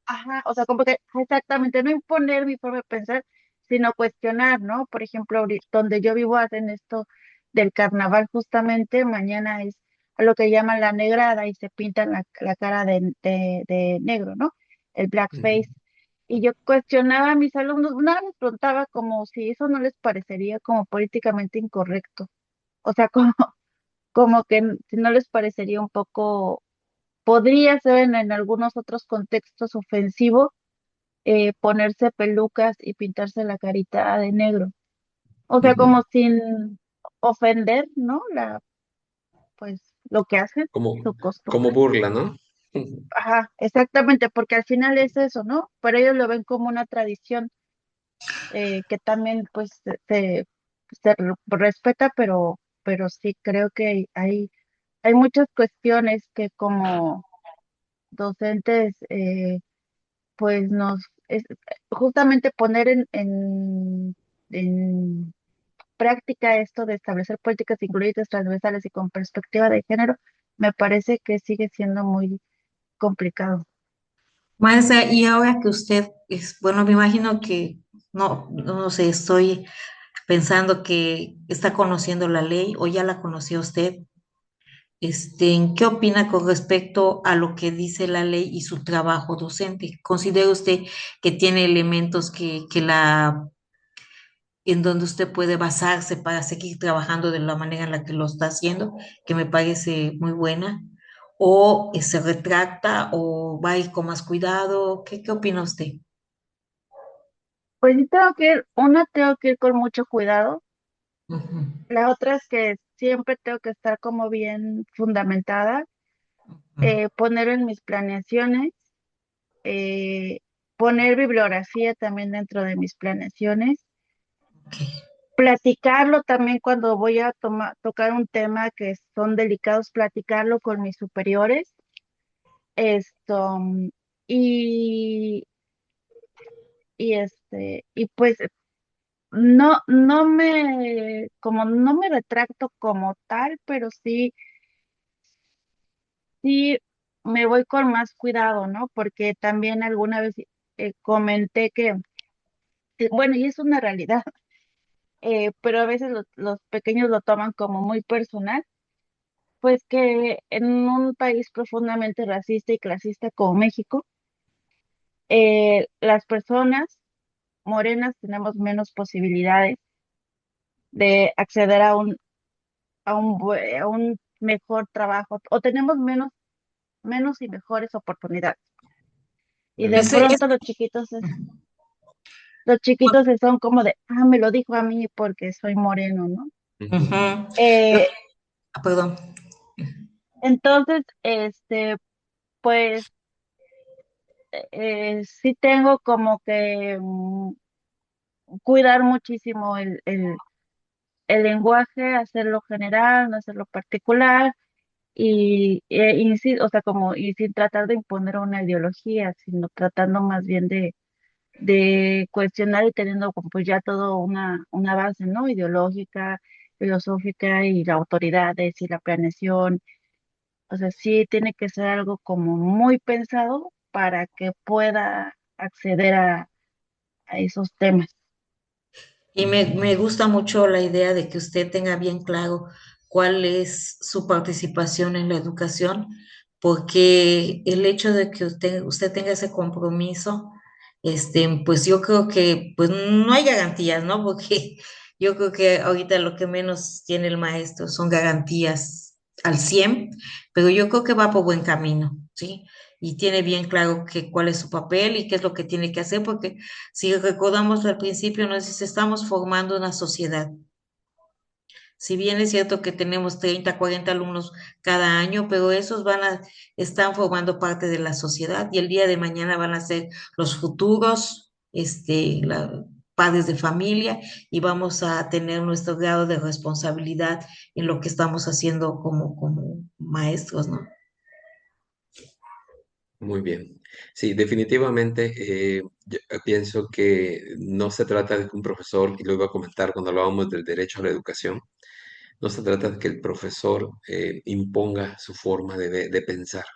Ajá, o sea, como que exactamente, no imponer mi forma de pensar, sino cuestionar, ¿no? Por ejemplo, donde yo vivo hacen esto del carnaval justamente, mañana es a lo que llaman la negrada y se pintan la cara de negro, ¿no? El Ujú, blackface. Y yo cuestionaba a mis alumnos, nada les preguntaba como si eso no les parecería como políticamente incorrecto. O sea, como que si no les parecería un poco, podría ser en algunos otros contextos ofensivo ponerse pelucas y pintarse la carita de negro. O sea, ujú. como sin ofender, ¿no? Pues, lo que hacen, Como, su como costumbre. burla, ¿no? Ujú, Ajá, exactamente, porque al final es eso, ¿no? Pero ellos lo ven como una tradición que también, pues, respeta, pero sí creo que hay muchas cuestiones que como docentes, pues justamente poner en práctica esto de establecer políticas incluyentes, transversales y con perspectiva de género, me parece que sigue siendo muy complicado. Maestra, y ahora que usted bueno, me imagino que, no sé, estoy pensando que está conociendo la ley o ya la conoció usted. ¿En qué opina con respecto a lo que dice la ley y su trabajo docente? ¿Considera usted que tiene elementos en donde usted puede basarse para seguir trabajando de la manera en la que lo está haciendo, que me parece muy buena? ¿O se retracta o va a ir con más cuidado? ¿Qué opina usted? Pues sí tengo que ir con mucho cuidado. Ujú, La otra es que siempre tengo que estar como bien fundamentada, ujú, poner en mis planeaciones, eh, poner bibliografía también dentro de mis planeaciones, ok. platicarlo también cuando voy a tocar un tema que son delicados, platicarlo con mis superiores, esto, y, y pues como no me retracto como tal, pero sí me voy con más cuidado, ¿no? Porque también alguna vez comenté que, bueno, y es una realidad, pero a veces los pequeños lo toman como muy personal, pues que en un país profundamente racista y clasista como México, las personas morenas tenemos menos posibilidades de acceder a un mejor trabajo o tenemos menos y mejores oportunidades. Y de Ujú, pronto los chiquitos son como de, me lo dijo a mí porque soy moreno, ¿no? ujú. Ujú. Eh, Perdón. entonces, pues sí tengo como que cuidar muchísimo el lenguaje, hacerlo general, no hacerlo particular, o sea, y sin tratar de imponer una ideología, sino tratando más bien de cuestionar y teniendo como pues ya todo una base, ¿no? Ideológica, filosófica y la autoridades y la planeación. O sea, sí tiene que ser algo como muy pensado para que pueda acceder a esos temas. Y me gusta mucho la idea de que usted tenga bien claro cuál es su participación en la educación, porque el hecho de que usted tenga ese compromiso, pues yo creo que pues no hay garantías, ¿no? Porque yo creo que ahorita lo que menos tiene el maestro son garantías al 100, pero yo creo que va por buen camino, ¿sí? y tiene bien claro cuál es su papel y qué es lo que tiene que hacer, porque si recordamos al principio, nos dice, estamos formando una sociedad. Si bien es cierto que tenemos 30, 40 alumnos cada año, pero esos están formando parte de la sociedad y el día de mañana van a ser los futuros, padres de familia y vamos a tener nuestro grado de responsabilidad en lo que estamos haciendo como maestros, ¿no? Muy bien. Sí, definitivamente yo pienso que no se trata de que un profesor, y lo iba a comentar cuando hablábamos del derecho a la educación, no se trata de que el profesor imponga su forma de pensar.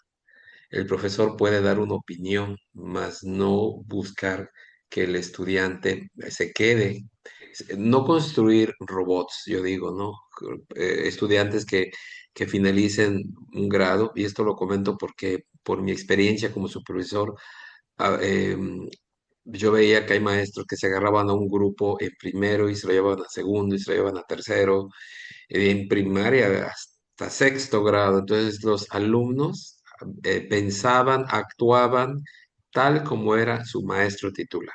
El profesor puede dar una opinión, mas no buscar que el estudiante se quede, no construir robots, yo digo, ¿no? Estudiantes que finalicen un grado, y esto lo comento porque por mi experiencia como supervisor, ah, yo veía que hay maestros que se agarraban a un grupo en primero y se lo llevaban a segundo y se lo llevaban a tercero, en primaria hasta sexto grado. Entonces los alumnos pensaban, actuaban tal como era su maestro titular,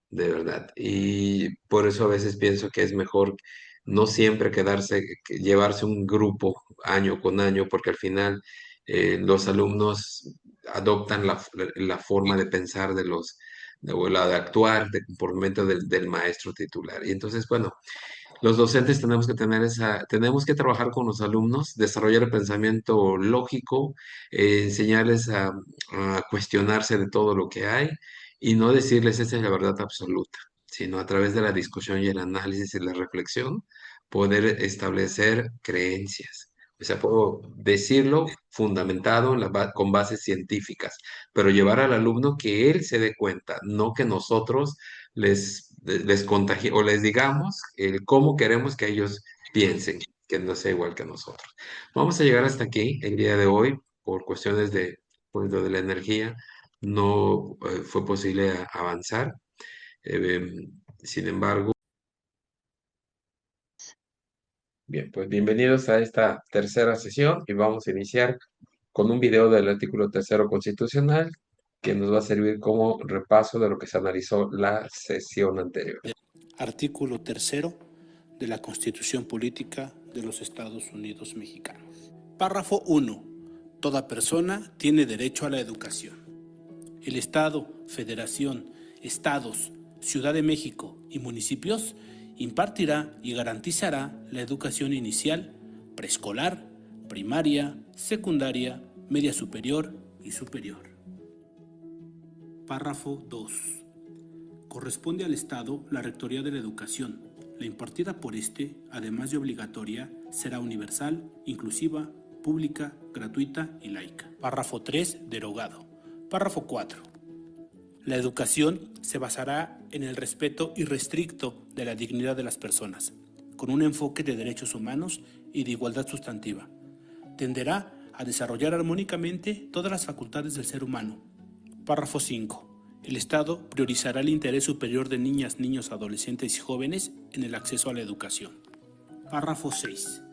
de verdad. Y por eso a veces pienso que es mejor no siempre llevarse un grupo año con año, porque al final los alumnos adoptan la forma de pensar o la de actuar, de comportamiento del maestro titular. Y entonces, bueno, los docentes tenemos que trabajar con los alumnos, desarrollar el pensamiento lógico, enseñarles a cuestionarse de todo lo que hay y no decirles esa es la verdad absoluta, sino a través de la discusión y el análisis y la reflexión, poder establecer creencias. O sea, puedo decirlo fundamentado con bases científicas, pero llevar al alumno que él se dé cuenta, no que nosotros les contagie o les digamos el cómo queremos que ellos piensen, que no sea igual que nosotros. Vamos a llegar hasta aquí el día de hoy por cuestiones de, pues, lo de la energía. No fue posible avanzar. Sin embargo, bien, pues bienvenidos a esta tercera sesión y vamos a iniciar con un video del artículo tercero constitucional que nos va a servir como repaso de lo que se analizó la sesión anterior. Artículo tercero de la Constitución Política de los Estados Unidos Mexicanos. Párrafo 1. Toda persona tiene derecho a la educación. El Estado, Federación, Estados, Ciudad de México y municipios impartirá y garantizará la educación inicial, preescolar, primaria, secundaria, media superior y superior. Párrafo 2. Corresponde al Estado la Rectoría de la Educación. La impartida por este, además de obligatoria, será universal, inclusiva, pública, gratuita y laica. Párrafo 3. Derogado. Párrafo 4. La educación se basará en el respeto irrestricto de la dignidad de las personas, con un enfoque de derechos humanos y de igualdad sustantiva. Tenderá a desarrollar armónicamente todas las facultades del ser humano. Párrafo 5. El Estado priorizará el interés superior de niñas, niños, adolescentes y jóvenes en el acceso a la educación. Párrafo 6.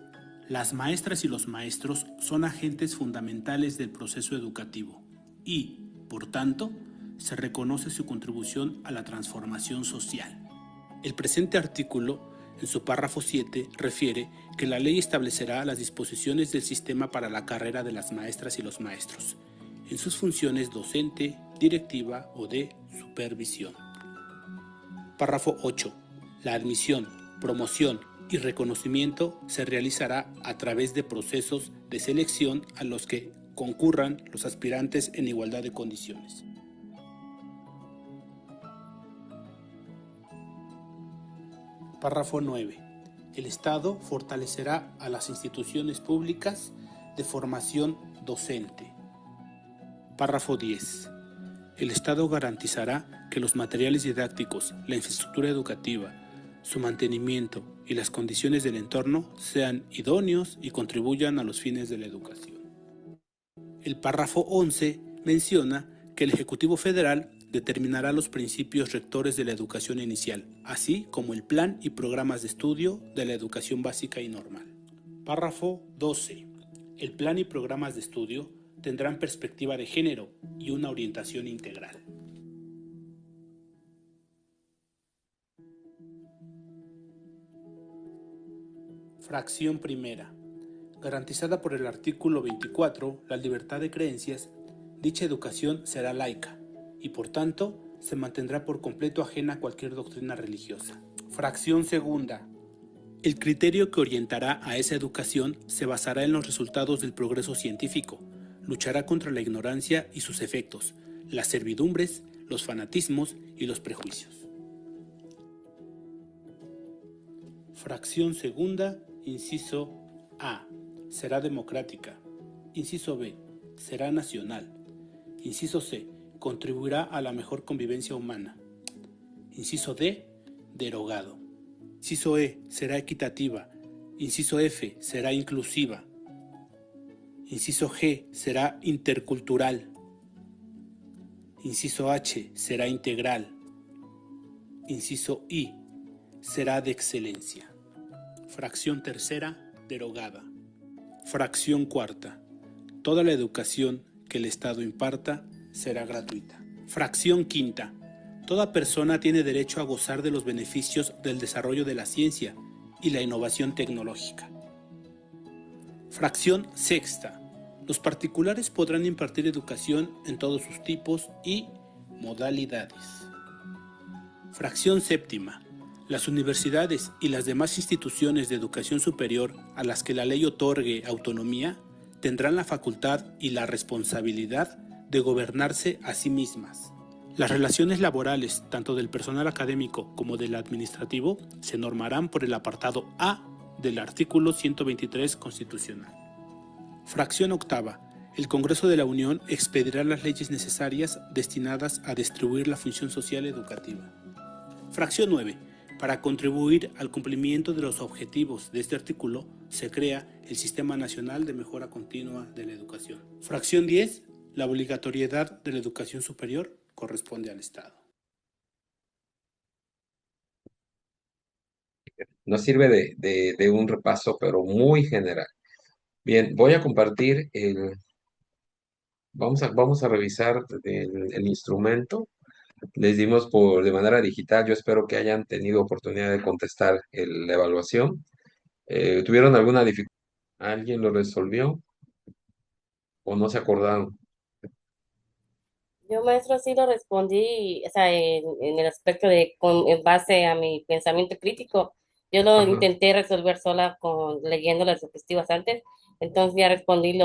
Las maestras y los maestros son agentes fundamentales del proceso educativo y, por tanto, se reconoce su contribución a la transformación social. El presente artículo, en su párrafo 7, refiere que la ley establecerá las disposiciones del sistema para la carrera de las maestras y los maestros, en sus funciones docente, directiva o de supervisión. Párrafo 8. La admisión, promoción y reconocimiento se realizará a través de procesos de selección a los que concurran los aspirantes en igualdad de condiciones. Párrafo 9. El Estado fortalecerá a las instituciones públicas de formación docente. Párrafo 10. El Estado garantizará que los materiales didácticos, la infraestructura educativa, su mantenimiento y las condiciones del entorno sean idóneos y contribuyan a los fines de la educación. El párrafo 11 menciona que el Ejecutivo Federal determinará los principios rectores de la educación inicial, así como el plan y programas de estudio de la educación básica y normal. Párrafo 12. El plan y programas de estudio tendrán perspectiva de género y una orientación integral. Fracción primera. Garantizada por el artículo 24, la libertad de creencias, dicha educación será laica y, por tanto, se mantendrá por completo ajena a cualquier doctrina religiosa. Fracción segunda. El criterio que orientará a esa educación se basará en los resultados del progreso científico, luchará contra la ignorancia y sus efectos, las servidumbres, los fanatismos y los prejuicios. Fracción segunda, inciso A. Será democrática. Inciso B. Será nacional. Inciso C. Contribuirá a la mejor convivencia humana. Inciso D. Derogado. Inciso E. Será equitativa. Inciso F. Será inclusiva. Inciso G. Será intercultural. Inciso H. Será integral. Inciso I. Será de excelencia. Fracción tercera, derogada. Fracción cuarta. Toda la educación que el Estado imparta será gratuita. Fracción quinta. Toda persona tiene derecho a gozar de los beneficios del desarrollo de la ciencia y la innovación tecnológica. Fracción sexta. Los particulares podrán impartir educación en todos sus tipos y modalidades. Fracción séptima. Las universidades y las demás instituciones de educación superior a las que la ley otorgue autonomía tendrán la facultad y la responsabilidad de gobernarse a sí mismas. Las relaciones laborales, tanto del personal académico como del administrativo, se normarán por el apartado A del artículo 123 constitucional. Fracción octava. El Congreso de la Unión expedirá las leyes necesarias destinadas a distribuir la función social educativa. Fracción 9. Para contribuir al cumplimiento de los objetivos de este artículo, se crea el Sistema Nacional de Mejora Continua de la Educación. Fracción 10. La obligatoriedad de la educación superior corresponde al Estado. Nos sirve de un repaso, pero muy general. Bien, voy a compartir vamos a revisar el instrumento. Les dimos de manera digital. Yo espero que hayan tenido oportunidad de contestar la evaluación. ¿Tuvieron alguna dificultad? ¿Alguien lo resolvió o no se acordaron? Yo, maestro, sí lo respondí, o sea, en el aspecto en base a mi pensamiento crítico, yo lo Ajá. intenté resolver sola leyendo las diapositivas antes, entonces ya respondí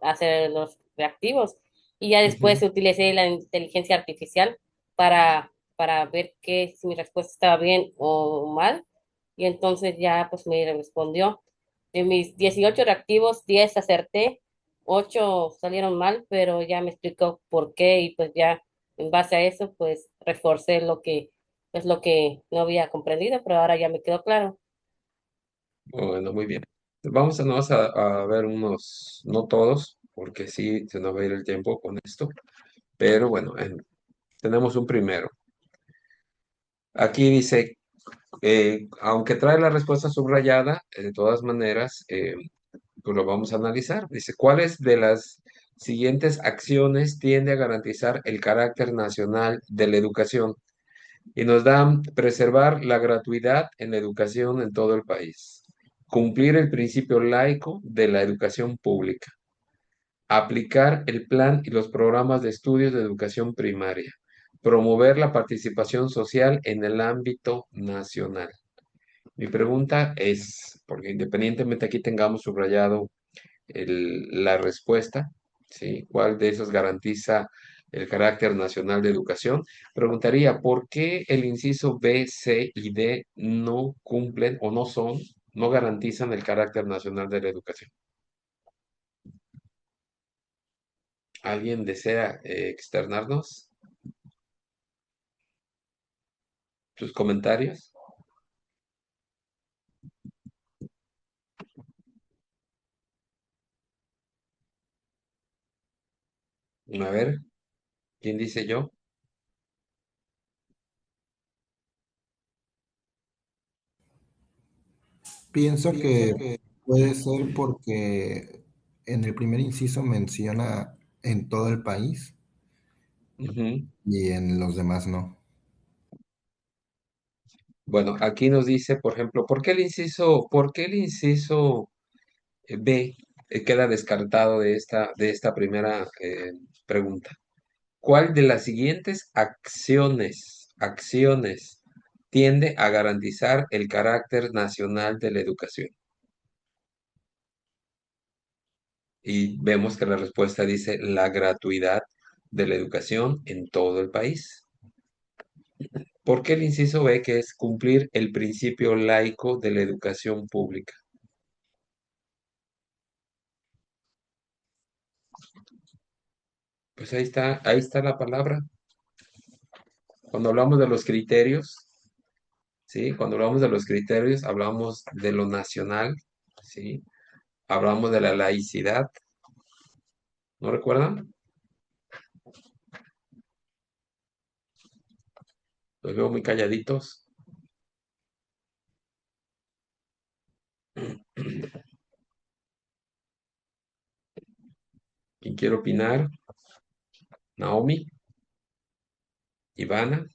hacer los reactivos y ya después Ujú. utilicé la inteligencia artificial para ver si mi respuesta estaba bien o mal y entonces ya pues me respondió. De mis 18 reactivos, 10 acerté, 8 salieron mal, pero ya me explicó por qué y pues ya en base a eso pues reforcé lo que no había comprendido, pero ahora ya me quedó claro. Bueno, muy bien. Vamos a ver unos, no todos, porque sí se nos va a ir el tiempo con esto, pero bueno, tenemos un primero. Aquí dice, aunque trae la respuesta subrayada, de todas maneras, pues lo vamos a analizar. Dice, ¿cuáles de las siguientes acciones tiende a garantizar el carácter nacional de la educación? Y nos dan preservar la gratuidad en la educación en todo el país, cumplir el principio laico de la educación pública, aplicar el plan y los programas de estudios de educación primaria, promover la participación social en el ámbito nacional. Mi pregunta es, porque independientemente aquí tengamos subrayado la respuesta, ¿sí? ¿Cuál de esos garantiza el carácter nacional de educación? Preguntaría, ¿por qué el inciso B, C y D no cumplen o no garantizan el carácter nacional de la educación? ¿Alguien desea externarnos sus comentarios? A ver, ¿quién dice yo? Pienso que puede ser porque en el primer inciso menciona en todo el país Ujú. y en los demás no. Bueno, aquí nos dice, por ejemplo, por qué el inciso B queda descartado de esta primera pregunta? ¿Cuál de las siguientes acciones tiende a garantizar el carácter nacional de la educación? Y vemos que la respuesta dice la gratuidad de la educación en todo el país. ¿Por qué el inciso B, que es cumplir el principio laico de la educación pública? Pues ahí está la palabra. Cuando hablamos de los criterios, ¿sí? Cuando hablamos de los criterios, hablamos de lo nacional, ¿sí? Hablamos de la laicidad, ¿no recuerdan? Los veo muy calladitos. ¿Quién quiere opinar? Naomi, Ivana,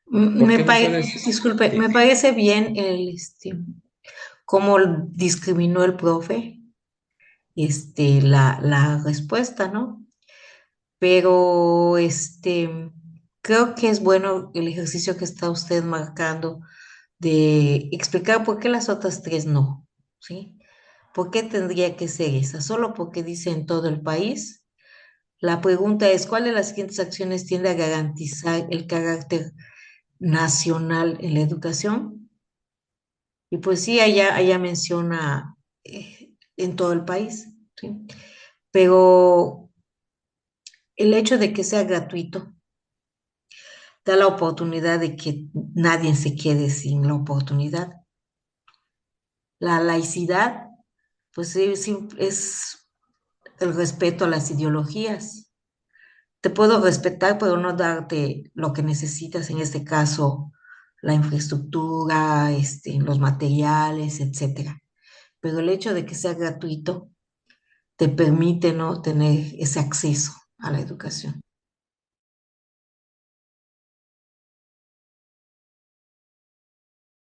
¿por Me qué no parece, puedes? disculpe, Sí. me parece bien cómo discriminó el profe, la respuesta, ¿no? Pero, creo que es bueno el ejercicio que está usted marcando de explicar por qué las otras tres no, ¿sí? ¿Por qué tendría que ser esa? Solo porque dice en todo el país. La pregunta es, ¿cuál de las siguientes acciones tiende a garantizar el carácter nacional en la educación? Y pues sí, allá menciona en todo el país, ¿sí? Pero el hecho de que sea gratuito da la oportunidad de que nadie se quede sin la oportunidad. La laicidad, pues es el respeto a las ideologías. Te puedo respetar, pero no darte lo que necesitas, en este caso, la infraestructura, los materiales, etcétera. Pero el hecho de que sea gratuito te permite, ¿no?, tener ese acceso a la educación.